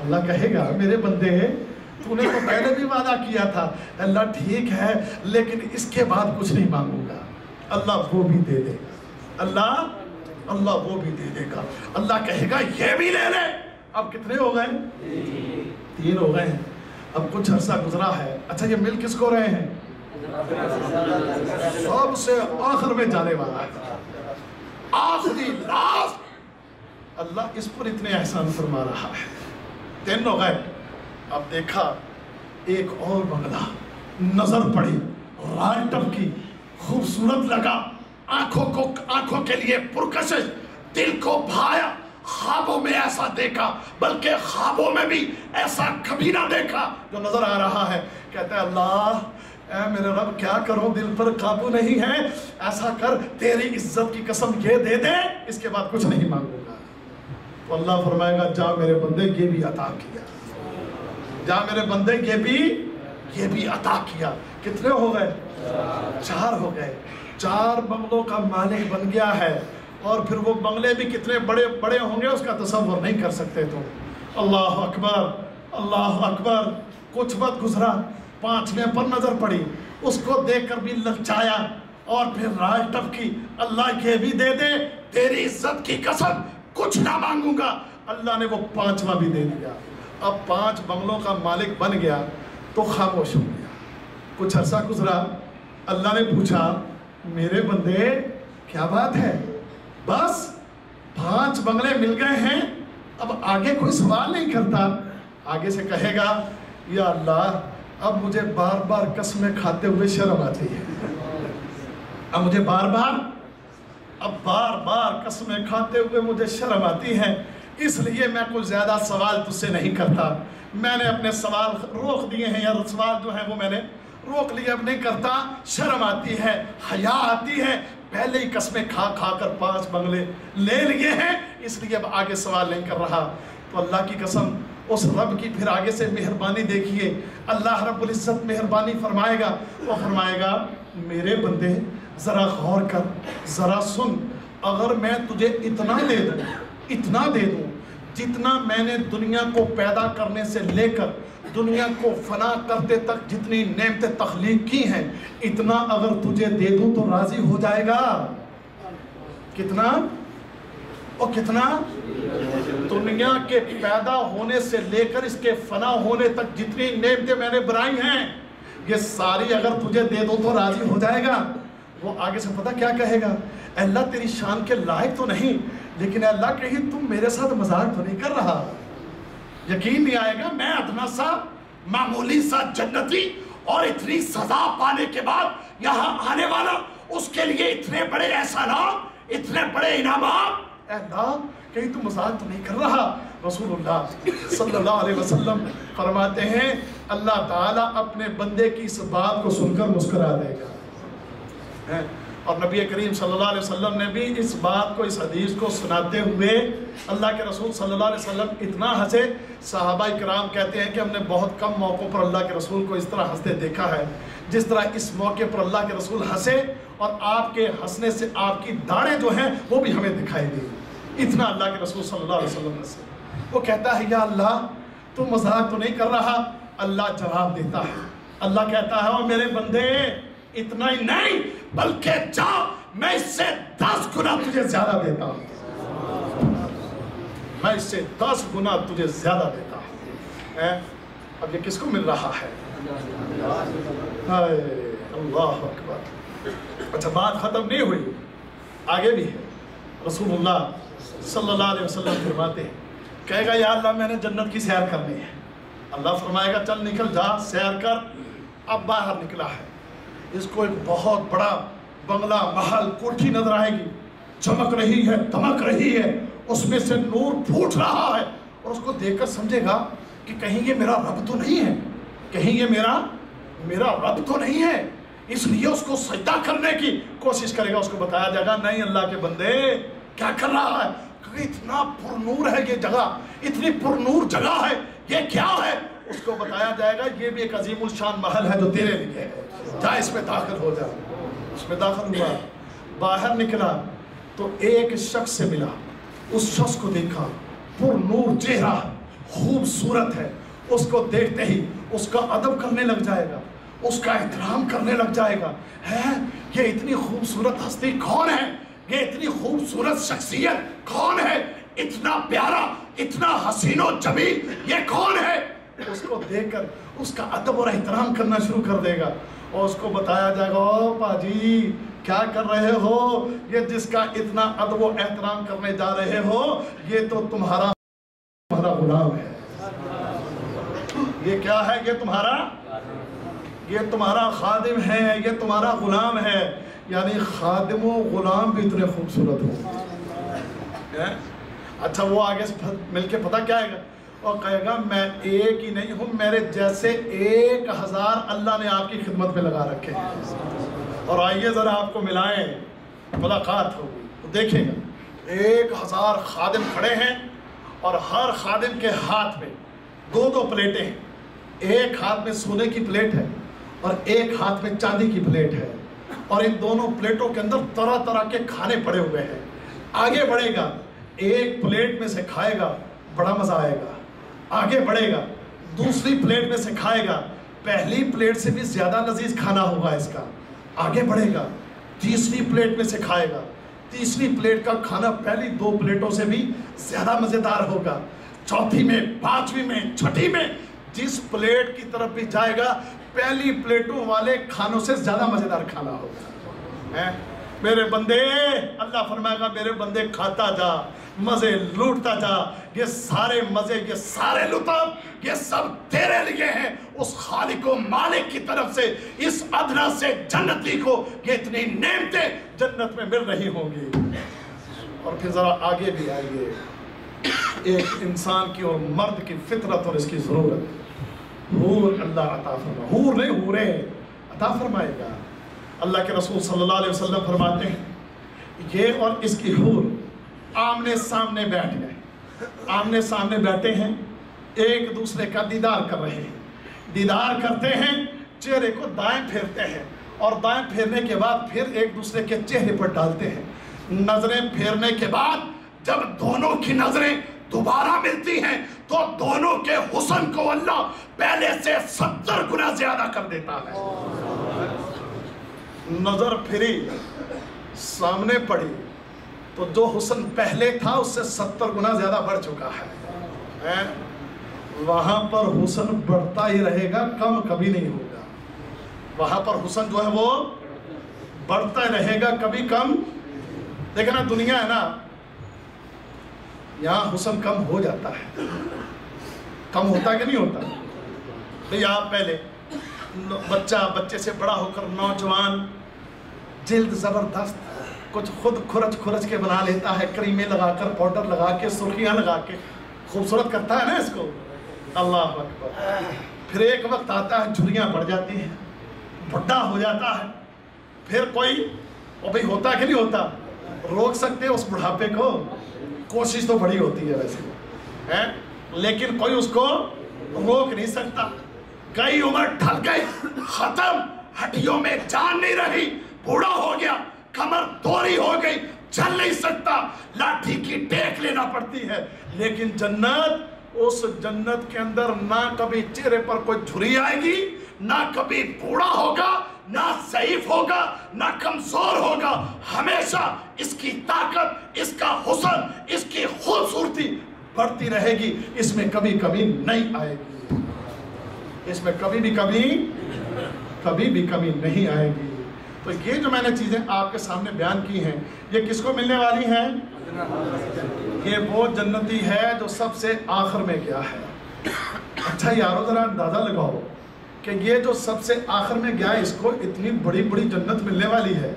اللہ کہے گا میرے بندے تو نے تو پہلے بھی وعدہ کیا تھا. اللہ ٹھیک ہے لیکن اس کے بعد کچھ نہیں مانگوں گا. اللہ وہ بھی دے دے گا. اللہ وہ بھی دے دے گا. اللہ کہے گا یہ بھی لے لے. اب کتنے ہو گئے؟ 3 ہو گئے ہیں. اب کچھ عرصہ گزرا ہے. اچھا یہ مل کس کو رہے ہیں؟ سب سے آخر میں جانے والا ہے، آخری لاسٹ. اللہ اس پر اتنے احسان فرما رہا ہے. 3 ہو گئے. اب دیکھا ایک اور بنگلہ نظر پڑی، رائٹ اپ کی، خوبصورت لگا، آنکھوں کے لیے پرکشش، دل کو بھایا. خوابوں میں ایسا دیکھا، بلکہ خوابوں میں بھی ایسا کبھی نہ دیکھا جو نظر آ رہا ہے. کہتا ہے اللہ اے میرے رب کیا کروں، دل پر قابو نہیں ہے. ایسا کر تیری عزت کی قسم یہ دے دے، اس کے بعد کچھ نہیں مانگوں گا. تو اللہ فرمائے گا جا میرے بندے یہ بھی عطا کیا. جا میرے بندے یہ بھی عطا کیا. کتنے ہو گئے؟ 4 ہو گئے. 4 بنگلوں کا مالک بن گیا ہے. اور پھر وہ بنگلے بھی کتنے بڑے بڑے ہوں گے اس کا تصور نہیں کر سکتے. تو اللہ اکبر، اللہ اکبر. کچھ وقت گزرا، 5ویں پر نظر پڑی. اس کو دیکھ کر بھی للچایا اور پھر رائے ٹپ کی. اللہ یہ بھی دے دے، تیری عزت کی قسم کچھ نہ مانگوں گا. اللہ نے وہ 5واں بھی دے دیا. اب 5 بنگلوں کا مالک بن گیا تو خاموش ہو گیا. کچھ عرصہ گزرا، اللہ نے پوچھا میرے بندے کیا بات ہے؟ بس 5 بنگلے مل گئے ہیں، اب آگے کوئی سوال نہیں کرتا. آگے سے کہے گا یا اللہ اب مجھے بار بار قسمیں کھاتے ہوئے شرم آتی ہے. اب مجھے بار بار اب بار بار قسمیں کھاتے ہوئے مجھے شرم آتی ہے، اس لیے میں کچھ زیادہ سوال تجھ سے نہیں کرتا، میں نے اپنے سوال روک دیے ہیں، یا سوال جو ہیں وہ میں نے روک لیے، اب نہیں کرتا، شرم آتی ہے، حیا آتی ہے، پہلے ہی قسمیں کھا کھا کر 5 بنگلے لے لیے ہیں، اس لیے اب آگے سوال نہیں کر رہا۔ تو اللہ کی قسم اس رب کی پھر آگے سے مہربانی دیکھیے، اللہ رب العزت مہربانی فرمائے گا، وہ فرمائے گا میرے بندے ذرا غور کر، ذرا سن، اگر میں تجھے اتنا دے دوں جتنا میں نے دنیا کو پیدا کرنے سے لے کر دنیا کو فنا کرتے تک جتنی نعمتیں تخلیق کی ہیں، اتنا اگر تجھے دے دوں تو راضی ہو جائے گا؟ کتنا؟ اور کتنا؟ دنیا کے پیدا ہونے سے لے کر اس کے فنا ہونے تک جتنی نعمتیں میں نے بنائی ہیں، یہ ساری اگر تجھے دے دوں تو راضی ہو جائے گا؟ وہ آگے سے پتہ کیا کہے گا؟ اے اللہ تیری شان کے لائق تو نہیں، لیکن اے اللہ کہیں تم میرے ساتھ مذاق تو نہیں کر رہا؟ یقین نہیں آئے گا، میں ادنا سا معمولی سا جنتی اور اتنی سزا پانے کے بعد یہاں آنے والا، اس کے لیے اتنے بڑے احسانات، اتنے بڑے انعامات، اے اللہ کہیں تم مذاق تو نہیں کر رہا؟ رسول اللہ صلی اللہ علیہ وسلم فرماتے ہیں اللہ تعالیٰ اپنے بندے کی اس بات کو سن کر مسکرا دے گا، اور نبی کریم صلی اللہ علیہ وسلم نے بھی اس بات کو، اس حدیث کو سناتے ہوئے اللہ کے رسول صلی اللہ علیہ وسلم اتنا ہنسے، صحابہ کرام کہتے ہیں کہ ہم نے بہت کم موقعوں پر اللہ کے رسول کو اس طرح ہنستے دیکھا ہے جس طرح اس موقع پر اللہ کے رسول ہنسے، اور آپ کے ہنسنے سے آپ کی داڑھیں جو ہیں وہ بھی ہمیں دکھائی دی، اتنا اللہ کے رسول صلی اللہ علیہ وسلم ہنسے۔ وہ کہتا ہے یا اللہ تو مذاق تو نہیں کر رہا؟ اللہ جواب دیتا ہے، اللہ کہتا ہے او میرے بندے اتنا ہی نہیں بلکہ جا میں اس سے 10 گنا تجھے زیادہ دیتا ہوں، میں اس سے 10 گنا تجھے زیادہ دیتا ہوں۔ اب یہ کس کو مل رہا ہے؟ اللہ اکبر۔ اچھا بات ختم نہیں ہوئی، آگے بھی ہے۔ رسول اللہ صلی اللہ علیہ وسلم فرماتے ہیں، کہے گا یا اللہ میں نے جنت کی سیر کرنی ہے، اللہ فرمائے گا چل نکل جا سیر کر۔ اب باہر نکلا ہے، اس کو ایک بہت بڑا بنگلہ محل کوٹھی نظر آئے گی، چمک رہی ہے، دمک رہی ہے، اس میں سے نور پھوٹ رہا ہے، اور اس کو دیکھ کر سمجھے گا کہ کہیں یہ میرا رب تو نہیں ہے، کہیں یہ میرا رب تو نہیں ہے، اس لیے اس کو سجدہ کرنے کی کوشش کرے گا۔ اس کو بتایا جائے گا نہیں اللہ کے بندے کیا کر رہا ہے، کہ اتنا پر نور ہے یہ جگہ، اتنی پر نور جگہ ہے، یہ کیا ہے؟ اس کو بتایا جائے گا یہ بھی ایک عظیم الشان محل ہے جو تیرے لیے ہے، جا اس میں داخل ہو جا۔ اس میں داخل ہوا، باہر نکلا تو ایک شخص سے ملا، اس شخص کو دیکھا، پر نور چہرہ، خوبصورت ہے، اس کو دیکھتے ہی اس کا ادب کرنے لگ جائے گا، اس کا احترام کرنے لگ جائے گا، ہے یہ اتنی خوبصورت ہستی کون ہے، یہ اتنی خوبصورت شخصیت کون ہے، اتنا پیارا، اتنا حسین و جمیل یہ کون ہے؟ اس کو دیکھ کر اس کا ادب اور احترام کرنا شروع کر دے گا، اور اس کو بتایا جائے گا او باجی کیا کر رہے ہو، یہ جس کا اتنا ادب و احترام کرنے جا رہے ہو یہ تو تمہارا غلام ہے۔ یہ کیا ہے؟ یہ تمہارا خادم ہے، یہ تمہارا غلام ہے، یعنی خادم و غلام بھی اتنے خوبصورت ہو۔ اچھا وہ آگے مل کے پتہ کیا ہے، اور کہے گا میں ایک ہی نہیں ہوں، میرے جیسے 1000 اللہ نے آپ کی خدمت میں لگا رکھے ہیں، اور آئیے ذرا آپ کو ملائیں، ملاقات ہوگی تو دیکھیں گا 1000 خادم کھڑے ہیں، اور ہر خادم کے ہاتھ میں 2 پلیٹیں ہیں، ایک ہاتھ میں سونے کی پلیٹ ہے اور ایک ہاتھ میں چاندی کی پلیٹ ہے، اور ان دونوں پلیٹوں کے اندر طرح طرح کے کھانے پڑے ہوئے ہیں۔ آگے بڑھے گا، ایک پلیٹ میں سے کھائے گا، بڑا مزہ آئے گا، آگے بڑھے گا، دوسری پلیٹ میں سے کھائے گا، پہلی پلیٹ سے بھی زیادہ لذیذ کھانا ہوگا اس کا، آگے بڑھے گا، تیسری پلیٹ میں سے کھائے گا، تیسری پلیٹ کا کھانا پہلی 2 پلیٹوں سے بھی زیادہ مزیدار ہوگا، چوتھی میں، 5ویں میں، 6ٹھی میں، جس پلیٹ کی طرف بھی جائے گا پہلی پلیٹوں والے کھانوں سے زیادہ مزیدار کھانا ہوگا۔ میرے بندے، اللہ فرمائے گا میرے بندے کھاتا جا، مزے لوٹتا جا، یہ سارے مزے، یہ سارے لطف، یہ سب تیرے لیے ہیں، اس خالق و مالک کی طرف سے، اس ادنا سے جنتی کو یہ اتنی نعمتیں جنت میں مل رہی ہوں گی۔ اور پھر ذرا آگے بھی آئیے. ایک انسان کی اور مرد کی فطرت اور اس کی ضرورت. حور اللہ عطا فرمائے, حور نہیں حوریں عطا فرمائے گا. اللہ کے رسول صلی اللہ علیہ وسلم فرماتے ہیں یہ اور اس کی حور آمنے سامنے بیٹھ گئے, آمنے سامنے بیٹھے ہیں, ایک دوسرے کا دیدار کر رہے ہیں. دیدار کرتے ہیں, چہرے کو دائیں پھیرتے ہیں اور دائیں پھیرنے کے بعد پھر ایک دوسرے کے چہرے پر ڈالتے ہیں. نظریں پھیرنے کے بعد جب دونوں کی نظریں دوبارہ ملتی ہیں تو دونوں کے حسن کو اللہ پہلے سے 70 گنا زیادہ کر دیتا ہے. نظر پھری, سامنے پڑی تو جو حسن پہلے تھا اس سے 70 گنا زیادہ بڑھ چکا ہے. وہاں پر حسن بڑھتا ہی رہے گا, کم کبھی نہیں ہوگا. وہاں پر حسن جو ہے وہ بڑھتا ہی رہے گا, کبھی کم. دیکھنا دنیا ہے نا, یہاں حسن کم ہو جاتا ہے. کم ہوتا کہ نہیں ہوتا؟ بھئی آپ پہلے بچے سے بڑا ہو کر نوجوان, جلد زبردست, کچھ خود کھرچ کے بنا لیتا ہے, کریمیں لگا کر, پاؤڈر لگا کے, سرخیاں لگا کے خوبصورت کرتا ہے نا اس کو. اللہ اکبر. پھر ایک وقت آتا ہے جھریاں پڑ جاتی ہیں, بھڈا ہو جاتا ہے. پھر کوئی وہ بھئی ہوتا کہ نہیں ہوتا, روک سکتے اس بڑھاپے کو؟ کوشش تو بڑی ہوتی ہے ویسے, لیکن کوئی اس کو روک نہیں سکتا. کئی عمر ڈھل گئی, ختم, ہڈیوں میں جان نہیں رہی, بوڑھا ہو گیا, کمر دوری ہو گئی, چل نہیں سکتا, لاٹھی کی ٹیک لینا پڑتی ہے. لیکن جنت, اس جنت کے اندر نہ کبھی چہرے پر کوئی جھری آئے گی, نہ کبھی بوڑھا ہوگا, نہ ضعیف ہوگا, نہ کمزور ہوگا. ہمیشہ اس کی طاقت, اس کا حسن, اس کی خوبصورتی بڑھتی رہے گی. اس میں کبھی کبھی نہیں آئے گی, اس میں کبھی بھی کمی نہیں آئے گی. تو یہ جو میں نے چیزیں آپ کے سامنے بیان کی ہیں, یہ کس کو ملنے والی ہیں؟ یہ وہ جنتی ہے جو سب سے آخر میں گیا ہے. اچھا یارو ذرا اندازہ لگاؤ کہ یہ جو سب سے آخر میں گیا ہے, اس کو اتنی بڑی جنت ملنے والی ہے,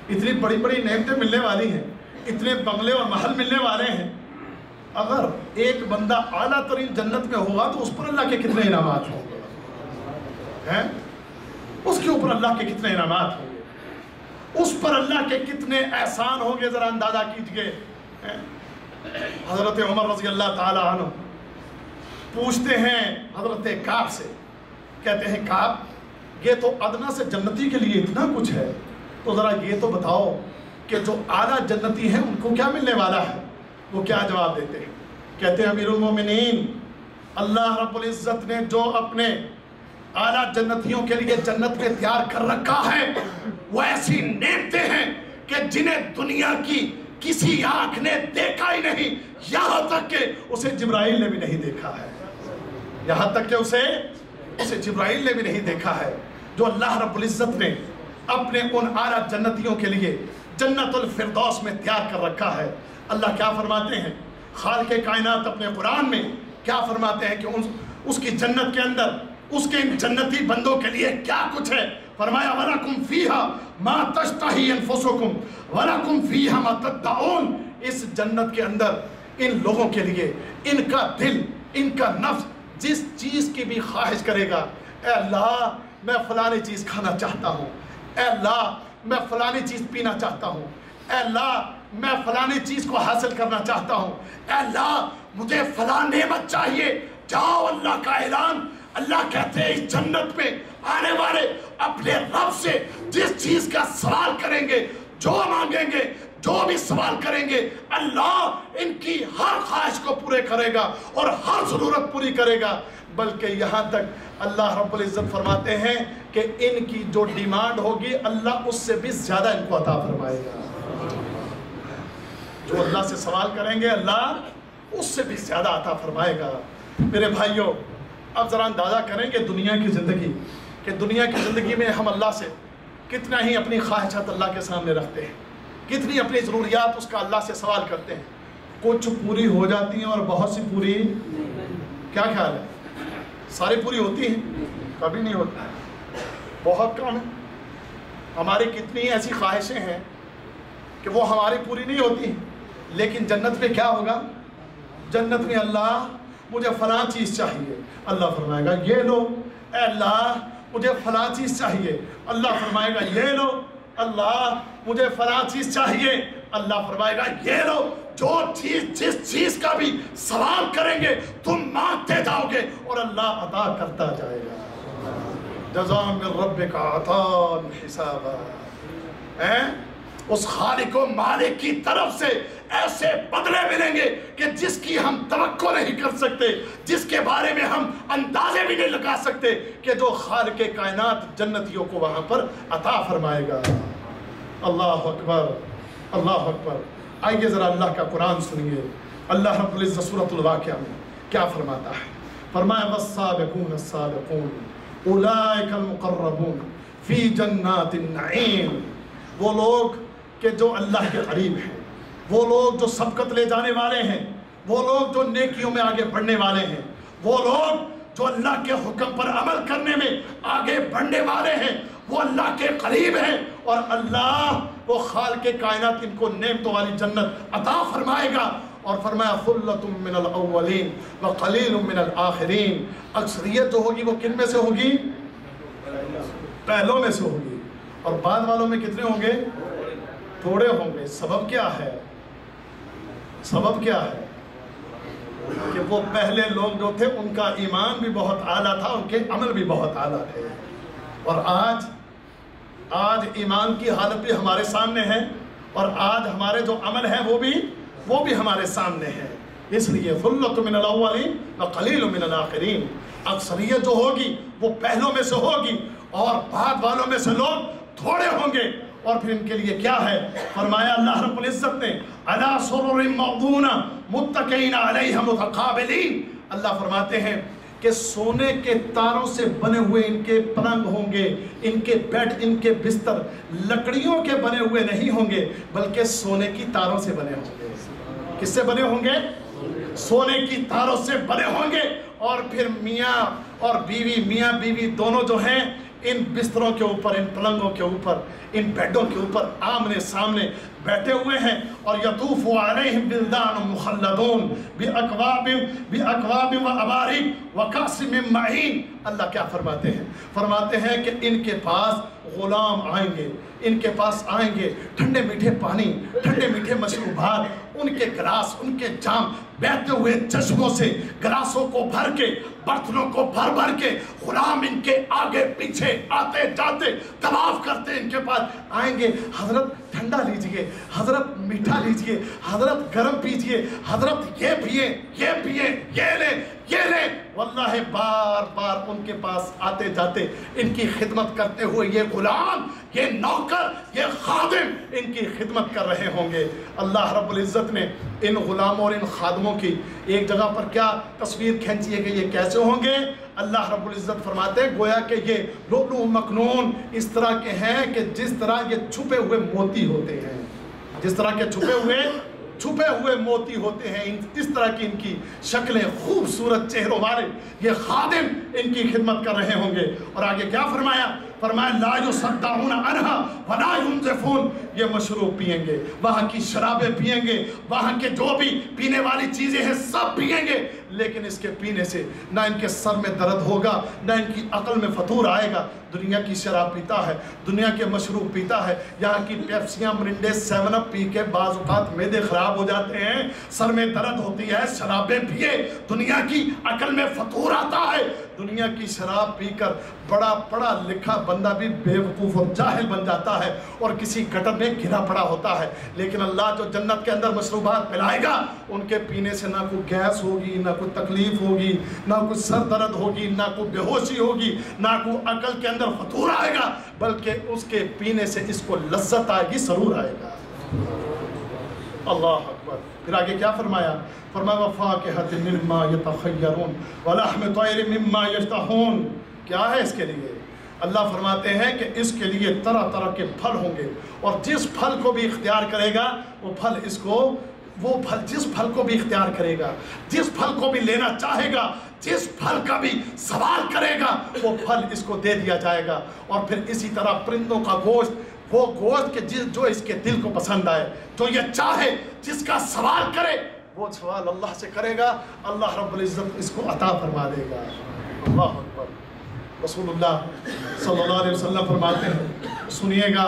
اتنی بڑی نعمتیں ملنے والی ہیں, اتنے بنگلے اور محل ملنے والے ہیں. اگر ایک بندہ اعلیٰ ترین جنت میں ہوگا تو اس پر اللہ کے کتنے انعامات ہوں گے, اس کے اوپر اللہ کے کتنے انعامات ہوں گے, اس پر اللہ کے کتنے احسان ہوں گے, ذرا اندازہ کیجئے. حضرت عمر رضی اللہ تعالی عنہ پوچھتے ہیں حضرت کعب سے, کہتے ہیں کعب یہ تو ادنا سے جنتی کے لیے اتنا کچھ ہے, تو ذرا یہ تو بتاؤ کہ جو اعلیٰ جنتی ہیں ان کو کیا ملنے والا ہے؟ وہ کیا جواب دیتے ہیں؟ کہتے ہیں امیر المومنین, اللہ رب العزت نے جو اپنے اعلیٰ جنتیوں کے لیے جنت میں تیار کر رکھا ہے وہ ایسی نعمتیں ہیں کہ جنہیں دنیا کی کسی آنکھ نے دیکھا ہی نہیں, یہاں تک کہ اسے جبرائیل نے بھی نہیں دیکھا ہے, یہاں تک کہ اسے جبرائیل نے بھی نہیں دیکھا ہے. جو اللہ رب العزت نے اپنے ان اعلیٰ جنتیوں کے لیے جنت الفردوس میں تیار کر رکھا ہے. اللہ کیا فرماتے ہیں, خالق کائنات اپنے قرآن میں کیا فرماتے ہیں کہ اس کی جنت کے اندر اس کے ان جنتی بندوں کے لیے کیا کچھ ہے. فرمایا وَلَكُمْ فِيهَا مَا تَشْتَهِي أَنفُسُكُمْ وَلَكُمْ فِيهَا مَا تَدَّعُونَ. اس جنت کے اندر ان لوگوں کے لیے ان کا دل, ان کا نفس جس چیز کی بھی خواہش کرے گا, اے اللہ میں فلانی چیز کھانا چاہتا ہوں, اے اللہ میں فلانی چیز پینا چاہتا ہوں, اے اللہ میں فلانی چیز کو حاصل کرنا چاہتا ہوں, اے اللہ مجھے فلان نعمت چاہیے, جاؤ اللہ کا اعلان. اللہ کہتے ہیں اس جنت میں آنے والے اپنے رب سے جس چیز کا سوال کریں گے, جو مانگیں گے, جو بھی سوال کریں گے, اللہ ان کی ہر خواہش کو پورے کرے گا اور ہر ضرورت پوری کرے گا. بلکہ یہاں تک اللہ رب العزت فرماتے ہیں کہ ان کی جو ڈیمانڈ ہوگی اللہ اس سے بھی زیادہ ان کو عطا فرمائے گا. جو اللہ سے سوال کریں گے اللہ اس سے بھی زیادہ عطا فرمائے گا. میرے بھائیوں, اب ذرا اندازہ کریں کہ دنیا کی زندگی میں ہم اللہ سے کتنا ہی اپنی خواہشات اللہ کے سامنے رکھتے ہیں, کتنی اپنی ضروریات اس کا اللہ سے سوال کرتے ہیں. کچھ پوری ہو جاتی ہیں اور بہت سی پوری, کیا خیال ہے, ساری پوری ہوتی ہیں؟ کبھی نہیں ہوتی, بہت کم ہے. ہماری کتنی ایسی خواہشیں ہیں کہ وہ ہماری پوری نہیں ہوتی, لیکن جنت میں کیا ہوگا؟ جنت میں اللہ مجھے فلاں چیز چاہیے، اللہ فرمائے گا یہ لو۔ اے اللہ مجھے فلاں چیز چاہیے، اللہ فرمائے گا یہ لو۔ اللہ مجھے فلاں چیز چاہیے، اللہ فرمائے گا یہ لو۔ جس چیز کا بھی سوال کریں گے تم مانگتے جاؤ گے اور اللہ عطا کرتا جائے گا۔ جزاء من ربک عطاء حسابا۔ اس خالق و مالک کی طرف سے ایسے بدلے ملیں گے کہ جس کی ہم توقع نہیں کر سکتے، جس کے بارے میں ہم اندازے بھی نہیں لگا سکتے کہ جو خالق کائنات جنتیوں کو وہاں پر عطا فرمائے گا۔ اللہ اکبر، اللہ اکبر۔ آئیے ذرا اللہ کا قرآن سنیے۔ اللہ رب العزت سورۃ الواقعہ میں کیا فرماتا ہے؟ فرمایا والسابقون السابقون اولئک المقربون فی جنات النعیم۔ وہ لوگ کہ جو اللہ کے قریب ہیں، وہ لوگ جو سبقت لے جانے والے ہیں، وہ لوگ جو نیکیوں میں آگے بڑھنے والے ہیں، وہ لوگ جو اللہ کے حکم پر عمل کرنے میں آگے بڑھنے والے ہیں، وہ اللہ کے قریب ہیں، اور اللہ وہ خالق کائنات ان کو نعمتوں والی جنت عطا فرمائے گا۔ اور فرمایا ثلۃ من الاولین وقلیل من الآخرین۔ اکثریت جو ہوگی وہ کن میں سے ہوگی؟ پہلوں میں سے ہوگی، اور بعد والوں میں کتنے ہوں گے؟ تھوڑے ہوں گے۔ سبب کیا ہے؟ سبب کیا ہے؟ کہ وہ پہلے لوگ جو تھے ان کا ایمان بھی بہت اعلیٰ تھا، ان کے عمل بھی بہت اعلیٰ تھے، اور آج ایمان کی حالت بھی ہمارے سامنے ہے، اور آج ہمارے جو عمل ہیں وہ بھی ہمارے سامنے ہے۔ اس لیے ثلۃ من الاولین وقلیل من الآخرین۔ اکثریت جو ہوگی وہ پہلوں میں سے ہوگی، اور بعد والوں میں سے لوگ تھوڑے ہوں گے۔ اور پھر ان کے لیے کیا ہے؟ فرمایا اللہ رب العزت نے علی سرر موضونہ متکئین علیہا متقابلین۔ اللہ فرماتے ہیں کہ سونے کے تاروں سے بنے ہوئے ان کے پلنگ ہوں گے، ان کے بیڈ، ان کے بستر لکڑیوں کے بنے ہوئے نہیں ہوں گے، بلکہ سونے کی تاروں سے بنے ہوں گے۔ کس سے بنے ہوں گے؟ سونے کی تاروں سے بنے ہوں گے۔ اور پھر میاں اور بیوی، میاں بیوی دونوں جو ہیں ان بستروں کے اوپر، ان پلنگوں کے اوپر، ان بیڈوں کے اوپر آمنے سامنے بیٹھے ہوئے ہیں۔ اور یطوف علیہم ولدان مخلدون بأکواب وابارق وکأس من معین۔ اللہ کیا فرماتے ہیں؟ فرماتے ہیں کہ ان کے پاس غلام آئیں گے، ان کے پاس آئیں گے ٹھنڈے میٹھے پانی، ٹھنڈے میٹھے مشروبات، ان کے گلاس، ان کے جام بہتے ہوئے چشموں سے گلاسوں کو بھر کے، برتنوں کو بھر کے غلام ان کے آگے پیچھے آتے جاتے طواف کرتے ان کے پاس آئیں گے۔ حضرت ٹھنڈا لیجئے، حضرت میٹھا لیجئے، حضرت گرم پیجئے، حضرت یہ پیئے، یہ لیں۔ واللہ بار بار ان کے پاس آتے جاتے ان کی خدمت کرتے ہوئے یہ غلام، یہ نوکر، یہ خادم ان کی خدمت کر رہے ہوں گے۔ اللہ رب العزت نے ان غلاموں اور ان خادموں کی ایک جگہ پر کیا تصویر کھینچی ہے کہ یہ کیسے ہوں گے؟ اللہ رب العزت فرماتے ہیں گویا کہ یہ لؤلؤ مکنون اس طرح کے ہیں کہ جس طرح یہ چھپے ہوئے موتی ہوتے ہیں، جس طرح کے چھپے ہوئے موتی ہوتے ہیں، اس طرح کی ان کی شکلیں، خوبصورت چہروں والے یہ خادم ان کی خدمت کر رہے ہوں گے۔ اور آگے کیا فرمایا؟ لا یصدعون عنہا ولا ینزفون۔ یہ مشروب پیئیں گے، وہاں کی شرابیں پیئیں گے، وہاں کے جو بھی پینے والی چیزیں ہیں سب پیئیں گے، لیکن اس کے پینے سے نہ ان کے سر میں درد ہوگا، نہ ان کی عقل میں فطور آئے گا۔ دنیا کی شراب پیتا ہے، دنیا کے مشروب پیتا ہے، یہاں کی پیپسیاں، مرنڈے، 7 اپ پی کے بعض اوقات معدے خراب ہو جاتے ہیں، سر میں درد ہوتی ہے، شرابیں پیے، دنیا کی عقل میں فطور آتا ہے۔ دنیا کی شراب پی کر بڑا پڑھا لکھا بندہ بھی بے وقوف اور جاہل بن جاتا ہے اور کسی گٹر میں گرا پڑا ہوتا ہے، لیکن اللہ جو جنت کے اندر مشروبات پلائے گا ان کے پینے سے نہ کوئی گیس ہوگی، نہ کوئی تکلیف ہوگی، نہ کوئی سر درد ہوگی، نہ کوئی بے ہوشی ہوگی، نہ کوئی عقل کے اندر فطور آئے گا، بلکہ اس کے پینے سے اس کو لذت آئے گی، سرور آئے گا۔ اللہ اکبر۔ پھر آگے کیا فرمایا؟ فرمایا وَفَاكِهَةٍ مِّمَّا يَتَخَيَّرُونَ وَلَحْمِ طَيْرٍ مِّمَّا يَشْتَهُونَ۔ کیا ہے اس کے لیے؟ اللہ فرماتے ہیں کہ اس کے لیے طرح طرح کے پھل ہوں گے، اور جس پھل کو بھی اختیار کرے گا وہ پھل اس کو، وہ پھل جس پھل کو بھی اختیار کرے گا، جس پھل کو بھی لینا چاہے گا، جس پھل کا بھی سوال کرے گا وہ پھل اس کو دے دیا جائے گا۔ اور پھر اسی طرح پرندوں کا گوشت وہ گوشت کے جو اس کے دل کو پسند آئے، جو یہ چاہے، جس کا سوال کرے وہ سوال اللہ سے کرے گا، اللہ رب العزت اس کو عطا فرما دے گا۔ اللہ اکبر۔ رسول اللہ صلی اللہ علیہ وسلم فرماتے ہیں، سنیے گا،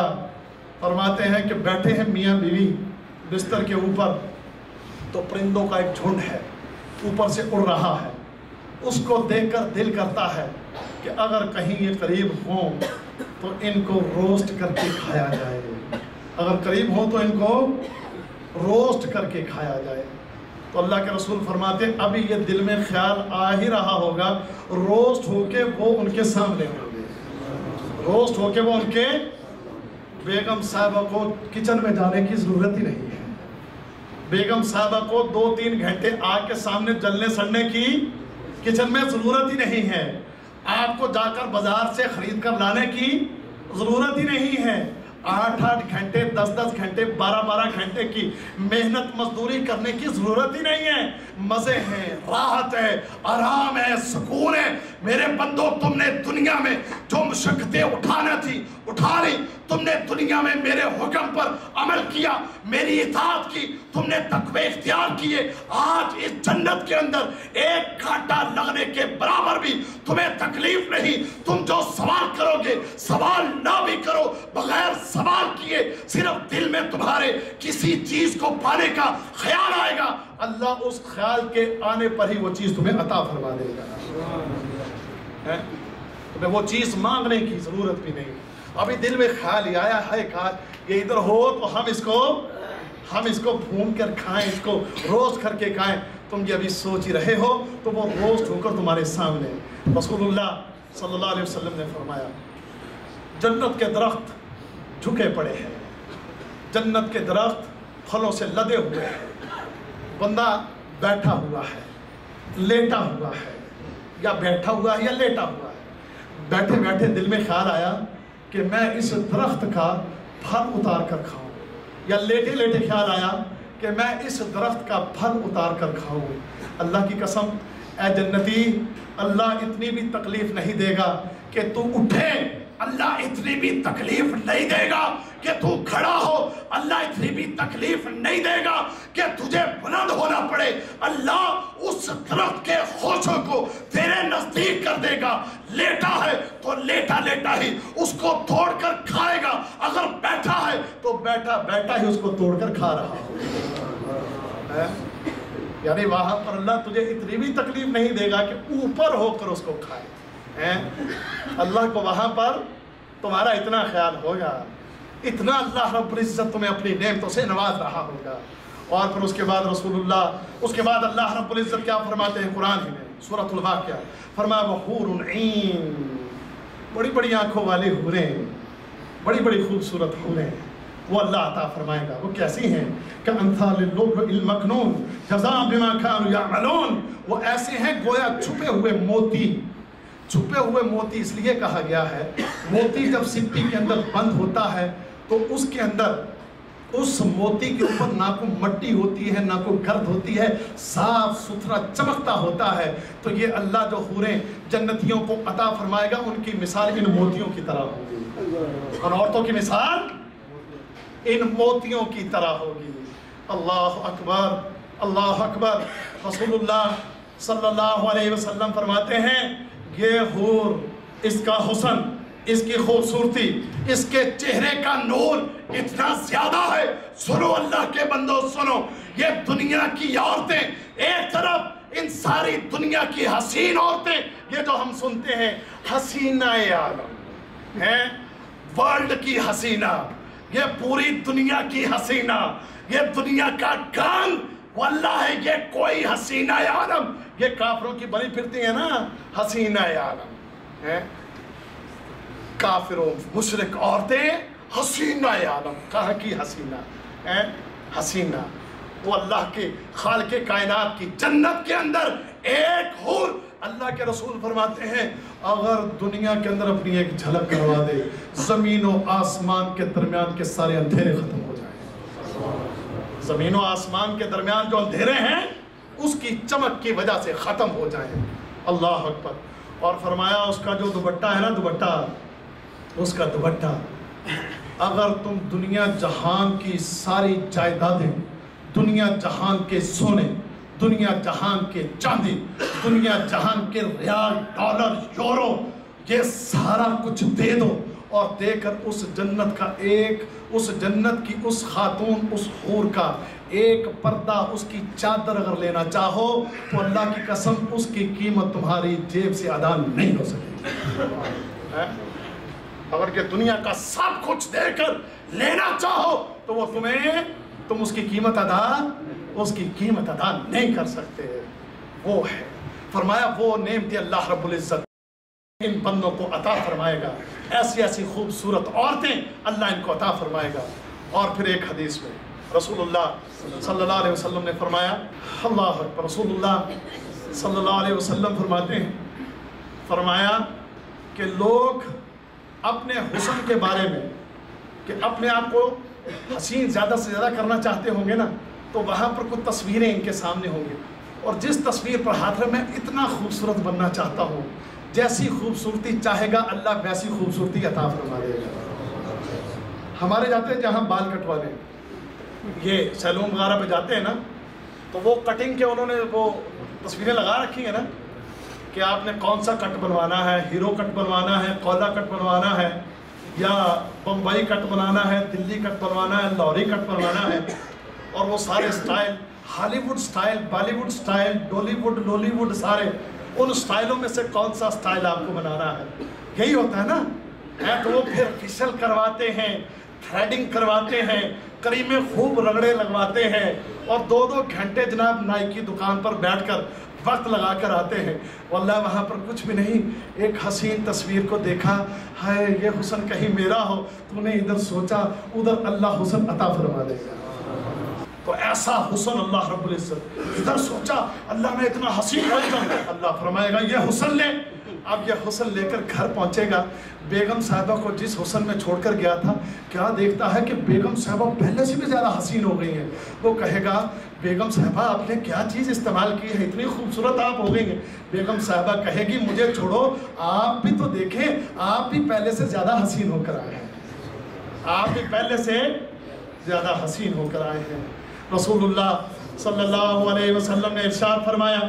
فرماتے ہیں کہ بیٹھے ہیں میاں بیوی بستر کے اوپر، تو پرندوں کا ایک جھنڈ ہے اوپر سے اڑ رہا ہے، اس کو دیکھ کر دل کرتا ہے کہ اگر کہیں یہ قریب ہوں تو ان کو روسٹ کر کے کھایا جائے، اگر قریب ہوں تو ان کو روسٹ کر کے کھایا جائے۔ تو اللہ کے رسول فرماتے ہیں ابھی یہ دل میں خیال آ ہی رہا ہوگا، روسٹ ہو کے وہ ان کے سامنے ہوں گے، روسٹ ہو کے وہ ان کے، بیگم صاحبہ کو کچن میں جانے کی ضرورت ہی نہیں ہے، بیگم صاحبہ کو 2-3 گھنٹے آگ کے سامنے جلنے سڑنے کی کچن میں ضرورت ہی نہیں ہے، آپ کو جا کر بازار سے خرید کر لانے کی ضرورت ہی نہیں ہے، 8-8 گھنٹے 10-10 گھنٹے 12-12 گھنٹے کی محنت مزدوری کرنے کی ضرورت ہی نہیں ہے، مزے ہیں، راحت ہے، آرام ہے، سکون ہے۔ میرے بندو، تم نے دنیا میں جو مشقتیں اٹھانا تھی اٹھا لی، تم نے دنیا میں میرے حکم پر عمل کیا، میری اطاعت کی، تم نے تقوی اختیار کیے، آج اس جنت کے اندر ایک کانٹا لگنے کے برابر بھی تمہیں تکلیف نہیں۔ تم جو سوال کرو گے، سوال نہ بھی کرو، بغیر سوال کیے صرف دل میں تمہارے کسی چیز کو پانے کا خیال آئے گا، اللہ اس خیال کے آنے پر ہی وہ چیز تمہیں عطا فرما دے گا۔ تمہیں وہ چیز مانگنے کی ضرورت بھی نہیں، ابھی دل میں خیال ہی آیا ہے کاش یہ ادھر ہو تو ہم اس کو بھون کر کھائیں، اس کو روسٹ کر کے کھائیں، تم یہ ابھی سوچ ہی رہے ہو تو وہ روسٹ ہو کر تمہارے سامنے۔ رسول اللہ صلی اللہ علیہ وسلم نے فرمایا جنت کے درخت جھکے پڑے ہیں، جنت کے درخت پھلوں سے لدے ہوئے ہیں، بندہ بیٹھا ہوا ہے، لیٹا ہوا ہے، یا بیٹھا ہوا ہے یا لیٹا ہوا ہے، بیٹھے بیٹھے دل میں خیال آیا کہ میں اس درخت کا پھل اتار کر کھاؤں، یا لیٹے لیٹے خیال آیا کہ میں اس درخت کا پھل اتار کر کھاؤں۔ اللہ کی قسم اے جنتی، اللہ اتنی بھی تکلیف نہیں دے گا کہ تو اٹھے، اللہ اتنی بھی تکلیف نہیں دے گا کہ تو کھڑا ہو، اللہ اتنی بھی تکلیف نہیں دے گا کہ تجھے بلند ہونا پڑے، اللہ اس درخت کے خوشوں کو تیرے نزدیک کر دے گا۔ لیٹا ہے تو لیٹا لیٹا ہی اس کو توڑ کر کھائے گا، اگر بیٹھا ہے تو بیٹھا بیٹھا ہی اس کو توڑ کر کھا رہا ہو۔ یعنی وہاں پر اللہ تجھے اتنی بھی تکلیف نہیں دے گا کہ اوپر ہو کر اس کو کھائے۔ اللہ کو وہاں پر تمہارا اتنا خیال ہوگا، اتنا اللہ رب العزت تمہیں اپنی نعمتوں سے نواز رہا ہوگا۔ اور پھر اس کے بعد رسول اللہ، اس کے بعد اللہ رب العزت کیا فرماتے ہیں قرآن ہی میں سورۃ الواقعہ، فرمایا وحور عین، بڑی بڑی آنکھوں والی حوریں، بڑی بڑی خوبصورت حوریں وہ اللہ عطا فرمائے گا۔ وہ کیسی ہیں؟ کأمثال اللؤلؤ المكنون جزاء بما كانوا يعملون، وہ ایسے ہیں گویا چھپے ہوئے موتی۔ چھپے ہوئے موتی اس لیے کہا گیا ہے، موتی جب سپی کے اندر بند ہوتا ہے تو اس کے اندر اس موتی کے اوپر نہ کوئی مٹی ہوتی ہے نہ کوئی گرد ہوتی ہے، صاف ستھرا چمکتا ہوتا ہے۔ تو یہ اللہ جو حوریں جنتیوں کو عطا فرمائے گا ان کی مثال ان موتیوں کی طرح ہوگی، اور عورتوں کی مثال ان موتیوں کی طرح ہوگی۔ اللہ اکبر، اللہ اکبر۔ رسول اللہ صلی اللہ علیہ وسلم فرماتے ہیں یہ حور، اس کا حسن، اس کی خوبصورتی، اس کے چہرے کا نور اتنا زیادہ ہے۔ سنو اللہ کے بندو سنو، یہ دنیا کی عورتیں ایک طرف، ان ساری دنیا کی حسین عورتیں، یہ جو ہم سنتے ہیں حسینہ عالم ہیں، ورلڈ کی حسینہ، یہ پوری دنیا کی حسینہ، یہ دنیا کا گان، واللہ ہے یہ کوئی حسینہ عالم، یہ کافروں کی بنی پھرتی ہیں نا حسینہ عالم ہیں، کافروں مشرک عورتیں حسینہ عالم، کہاں کی حسینہ ہیں؟ حسینہ وہ اللہ کے خالق کائنات کی جنت کے اندر ایک حور۔ اللہ کے رسول فرماتے ہیں اگر دنیا کے اندر اپنی ایک جھلک کروا دے، زمین و آسمان کے درمیان کے سارے اندھیرے ختم ہو جائیں، زمین و آسمان کے درمیان جو اندھیرے ہیں اس کی چمک کی وجہ سے ختم ہو جائیں۔ اللہ اکبر۔ اور فرمایا اس کا جو دوپٹہ ہے نا، دوپٹہ، اس کا دوپٹہ اگر تم دنیا جہان کی ساری جائیدادیں، دنیا جہان کے سونے، دنیا جہان کے چاندی، دنیا جہان کے ریال، ڈالر، یورو، یہ سارا کچھ دے دو اور دے کر اس جنت کا اس جنت کی اس خاتون، اس حور کا ایک پردہ، اس کی چادر اگر لینا چاہو تو اللہ کی قسم اس کی قیمت تمہاری جیب سے ادا نہیں ہو سکے گی۔ اگر کہ دنیا کا سب کچھ دے کر لینا چاہو تو وہ تم اس کی قیمت ادا نہیں کر سکتے۔ وہ ہے، فرمایا وہ نعمتیں اللہ رب العزت ان بندوں کو عطا فرمائے گا، ایسی ایسی خوبصورت عورتیں اللہ ان کو عطا فرمائے گا۔ اور پھر ایک حدیث میں رسول اللہ صلی اللہ علیہ وسلم نے فرمایا، اللہ اکبر، رسول اللہ صلی اللہ علیہ وسلم فرماتے ہیں، فرمایا کہ لوگ اپنے حسن کے بارے میں، کہ اپنے آپ کو حسین زیادہ سے زیادہ کرنا چاہتے ہوں گے نا، تو وہاں پر کچھ تصویریں ان کے سامنے ہوں گی، اور جس تصویر پر ہاتھ میں اتنا خوبصورت بننا چاہتا ہوں، جیسی خوبصورتی چاہے گا اللہ ویسی خوبصورتی عطا فرما دے گا۔ ہمارے جاتے ہیں جہاں بال کٹوانے، یہ سیلون وغیرہ پہ جاتے ہیں نا، تو وہ کٹنگ کے انہوں نے وہ تصویریں لگا رکھی ہیں نا کہ آپ نے کون سا کٹ بنوانا ہے، ہیرو کٹ بنوانا ہے، کولا کٹ بنوانا ہے، یا بمبئی کٹ بنانا ہے، دلی کٹ بنوانا ہے، لاہوری کٹ بنوانا ہے، اور وہ سارے style, Hollywood style, Bollywood style, Dhollywood, Lollywood, سارے ان سٹائلوں میں سے کون سا سٹائل آپ کو بنانا ہے، یہی ہوتا ہے نا۔ تو وہ پھر فیشل کرواتے ہیں، تھریڈنگ کرواتے ہیں، کریمیں خوب رگڑے لگواتے ہیں، اور 2-2 گھنٹے جناب نائی کی دکان پر بیٹھ کر وقت لگا کر آتے ہیں۔ واللہ وہاں پر کچھ بھی نہیں، ایک حسین تصویر کو دیکھا، ہائے یہ حسن کہیں میرا ہو، تو نے ادھر سوچا ادھر اللہ حسن عطا فرما دے گا۔ تو ایسا حسن اللہ رب العزت، ادھر سوچا اللہ میں اتنا حسین بن جاؤں، اللہ فرمائے گا یہ حسن لے۔ اب یہ حسن لے کر گھر پہنچے گا، بیگم صاحبہ کو جس حسن میں چھوڑ کر گیا تھا، کیا دیکھتا ہے کہ بیگم صاحبہ پہلے سے بھی زیادہ حسین ہو گئی ہیں۔ وہ کہے گا بیگم صاحبہ آپ نے کیا چیز استعمال کی ہے، اتنی خوبصورت آپ ہو گئی ہیں۔ بیگم صاحبہ کہے گی مجھے چھوڑو، آپ بھی تو دیکھیں، آپ بھی پہلے سے زیادہ حسین ہو کر آئے ہیں، آپ بھی پہلے سے زیادہ حسین ہو کر آئے ہیں۔ رسول اللہ صلی اللہ علیہ وسلم نے ارشاد فرمایا،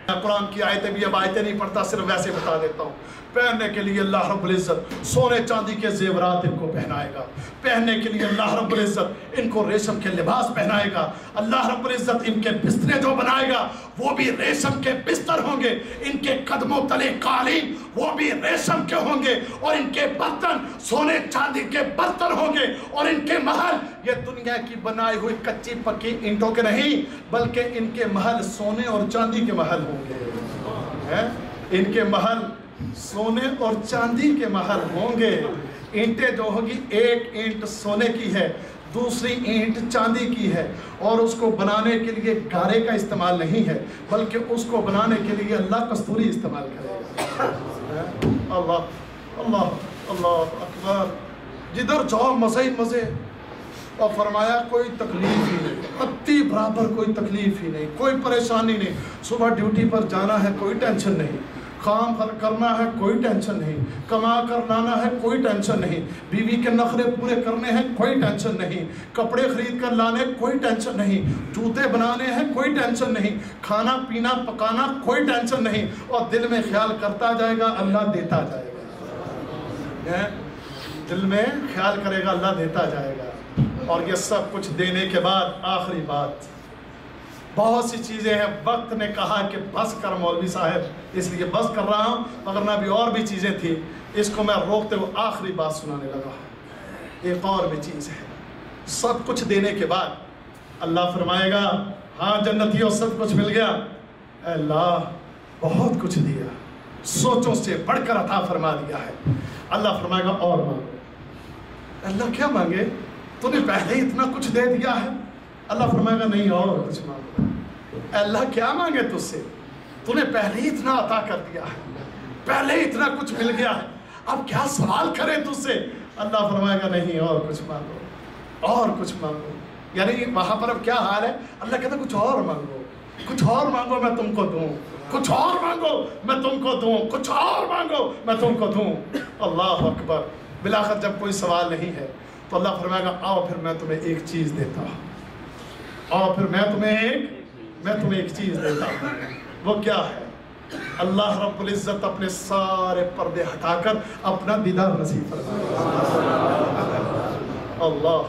میں قرآن کی آیتیں بھی اب آیتیں نہیں پڑھتا، صرف ویسے بتا دیتا ہوں، پہننے کے لیے اللہ رب العزت سونے چاندی کے زیورات ان کو پہنائے گا، پہننے کے لیے اللہ رب العزت ان کو ریشم کے لباس پہنائے گا، اللہ رب العزت ان کے بسترے جو بنائے گا وہ بھی ریشم کے بستر ہوں گے، ان کے قدموں تلے قالین وہ بھی ریشم کے ہوں گے، اور ان کے برتن سونے چاندی کے برتن ہوں گے، اور ان کے محل یہ دنیا کی بنائی ہوئی کچی پکی اینٹوں کے نہیں بلکہ ان کے محل سونے اور چاندی کے محل ہوں گے، ان کے محل سونے اور چاندی کے محل ہوں گے۔ اینٹیں جو ہوگی، ایک اینٹ سونے کی ہے، دوسری اینٹ چاندی کی ہے، اور اس کو بنانے کے لیے گارے کا استعمال نہیں ہے بلکہ اس کو بنانے کے لیے اللہ کستوری استعمال کرے گا۔ اللہ اللہ اللہ اکبر، جدھر جاؤ مزے ہی مزے، اور فرمایا کوئی تکلیف ہی نہیں، اتنی برابر کوئی تکلیف ہی نہیں، کوئی پریشانی نہیں، صبح ڈیوٹی پر جانا ہے کوئی ٹینشن نہیں، کام کرنا ہے کوئی ٹینشن نہیں، کما کر لانا ہے کوئی ٹینشن نہیں، بیوی کے نخرے پورے کرنے ہیں کوئی ٹینشن نہیں، کپڑے خرید کر لانے کوئی ٹینشن نہیں، جوتے بنانے ہیں کوئی ٹینشن نہیں، کھانا پینا پکانا کوئی ٹینشن نہیں، اور دل میں خیال کرتا جائے گا اللہ دیتا جائے گا، دل میں خیال کرے گا اللہ دیتا جائے گا۔ اور یہ سب کچھ دینے کے بعد آخری بات، بہت سی چیزیں ہیں، وقت نے کہا کہ بس کر مولوی صاحب، اس لیے بس کر رہا ہوں، مگر نہ بھی اور بھی چیزیں تھیں، اس کو میں روکتے ہوئے آخری بات سنانے لگا۔ ایک اور بھی چیز ہے، سب کچھ دینے کے بعد اللہ فرمائے گا ہاں جنتیوں سب کچھ مل گیا، اے اللہ بہت کچھ دیا، سوچوں سے بڑھ کر عطا فرما دیا ہے۔ اللہ فرمائے گا اور مانگو۔ اللہ کیا مانگے، تو نے پہلے ہی اتنا کچھ دے دیا ہے۔ اللہ فرمائے گا نہیں اور کچھ مانگو۔ اے اللہ کیا مانگے تجھ سے، تو نے پہلے ہی اتنا عطا کر دیا ہے، پہلے ہی اتنا کچھ مل گیا ہے، اب کیا سوال کرے تجھ سے۔ اللہ فرمائے گا نہیں اور کچھ مانگو، اور کچھ مانگو۔ یعنی وہاں پر اب کیا حال ہے، اللہ کہتا ہے کچھ اور مانگو، کچھ اور مانگو میں تم کو دوں، کچھ اور مانگو میں تم کو دوں، کچھ اور مانگو میں تم کو دوں۔ اللہ اکبر، بالآخر جب کوئی سوال نہیں ہے تو اللہ فرمائے گا آؤ پھر میں تمہیں ایک چیز دیتا ہوں، آؤ پھر میں تمہیں ایک چیز دیتا ہوں۔ وہ کیا ہے؟ اللہ رب العزت اپنے سارے پردے ہٹا کر اپنا دیدار نصیب فرمائے۔ اللہ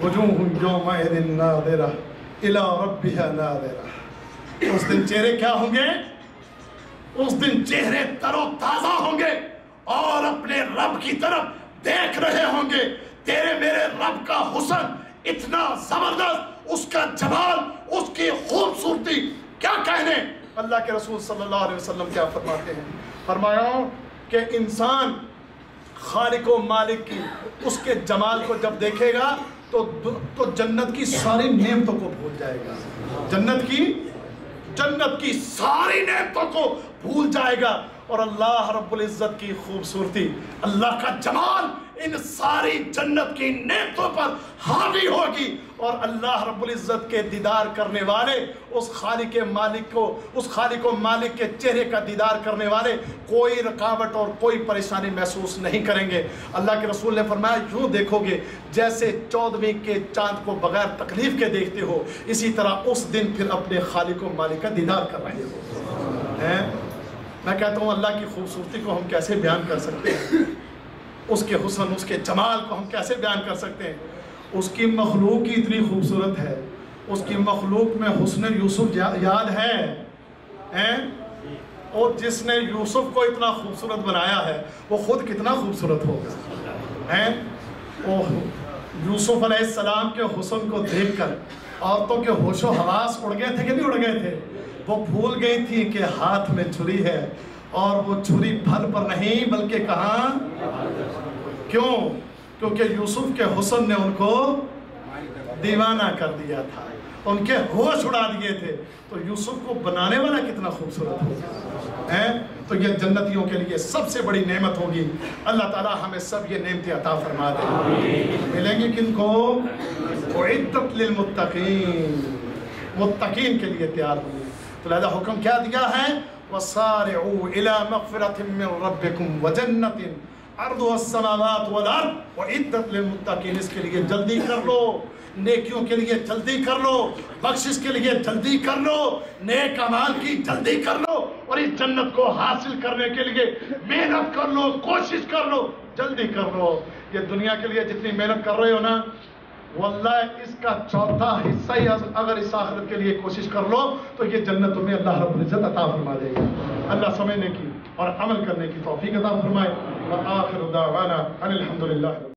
وجوہ یومئذ ناظرہ الی ربها ناظرہ۔ اس دن چہرے کیا ہوں گے؟ اس دن چہرے تر و تازہ ہوں گے اور اپنے رب کی طرف دیکھ رہے ہوں گے۔ تیرے میرے رب کا حسن اتنا زبردست، اس کا جمال، اس کی خوبصورتی کیا کہنے۔ اللہ کے رسول صلی اللہ علیہ وسلم کیا فرماتے ہیں؟ فرمایا کہ انسان خالق و مالک کی اس کے جمال کو جب دیکھے گا تو جنت کی ساری نعمتوں کو بھول جائے گا، جنت کی ساری نعمتوں کو بھول جائے گا، اور اللہ رب العزت کی خوبصورتی، اللہ کا جمال ان ساری جنت کی نعمتوں پر حاوی ہوگی، اور اللہ رب العزت کے دیدار کرنے والے اس خالق و مالک کے چہرے کا دیدار کرنے والے کوئی رکاوٹ اور کوئی پریشانی محسوس نہیں کریں گے۔ اللہ کے رسول نے فرمایا یوں دیکھو گے جیسے 14ویں کے چاند کو بغیر تکلیف کے دیکھتے ہو، اسی طرح اس دن پھر اپنے خالق و مالک کا دیدار کر رہے ہو۔ میں کہتا ہوں اللہ کی خوبصورتی کو ہم کیسے بیان کر سکتے ہیں، اس کے حسن، اس کے جمال کو ہم کیسے بیان کر سکتے ہیں۔ اس کی مخلوق ہی اتنی خوبصورت ہے، اس کی مخلوق میں حسن یوسف یاد ہے، اور جس نے یوسف کو اتنا خوبصورت بنایا ہے وہ خود کتنا خوبصورت ہوگا۔ یوسف علیہ السلام کے حسن کو دیکھ کر عورتوں کے ہوش و حواس اڑ گئے تھے کہ نہیں اڑ گئے تھے؟ وہ بھول گئی تھی کہ ہاتھ میں چھری ہے، اور وہ چھری پھل پر نہیں بلکہ کہاں؟ کیوں؟ کیونکہ یوسف کے حسن نے ان کو دیوانہ کر دیا تھا، ان کے ہوش اڑا دیے تھے۔ تو یوسف کو بنانے والا کتنا خوبصورت ہوگا۔ تو یہ جنتیوں کے لیے سب سے بڑی نعمت ہوگی۔ اللہ تعالی ہمیں سب یہ نعمتیں عطا فرما دے۔ ملیں گی کن کو؟ اعدت للمتقین، متقین کے لیے تیار ہوگی۔ تو لہذا حکم کیا دیا ہے؟ وَسَارِعُوا إِلَى مَغْفِرَةٍ مِّن رَبِّكُمْ وَجَنَّةٍ عَرْضُهَا السَّمَاوَاتُ وَالْأَرْضُ وَأُعِدَّتْ لِلْمُتَّقِينَ۔ اس کے لیے جلدی کر لو، نیکیوں کے لیے جلدی کر لو، بخشش کے لیے جلدی کر لو، نیک اعمال کی جلدی کر لو، اور اس جنت کو حاصل کرنے کے لیے محنت کر لو، کوشش کر لو، جلدی کر لو۔ یہ دنیا کے لیے جتنی محنت کر رہے ہو نا، واللہ اس کا چوتھا حصہ ہی اگر اس آخرت کے لیے کوشش کر لو تو یہ جنت تمہیں اللہ رب العزت عطا فرما دے گا۔ اللہ سمجھنے کی اور عمل کرنے کی توفیق عطا فرمائے۔ وآخر دعوانا ان الحمدللہ۔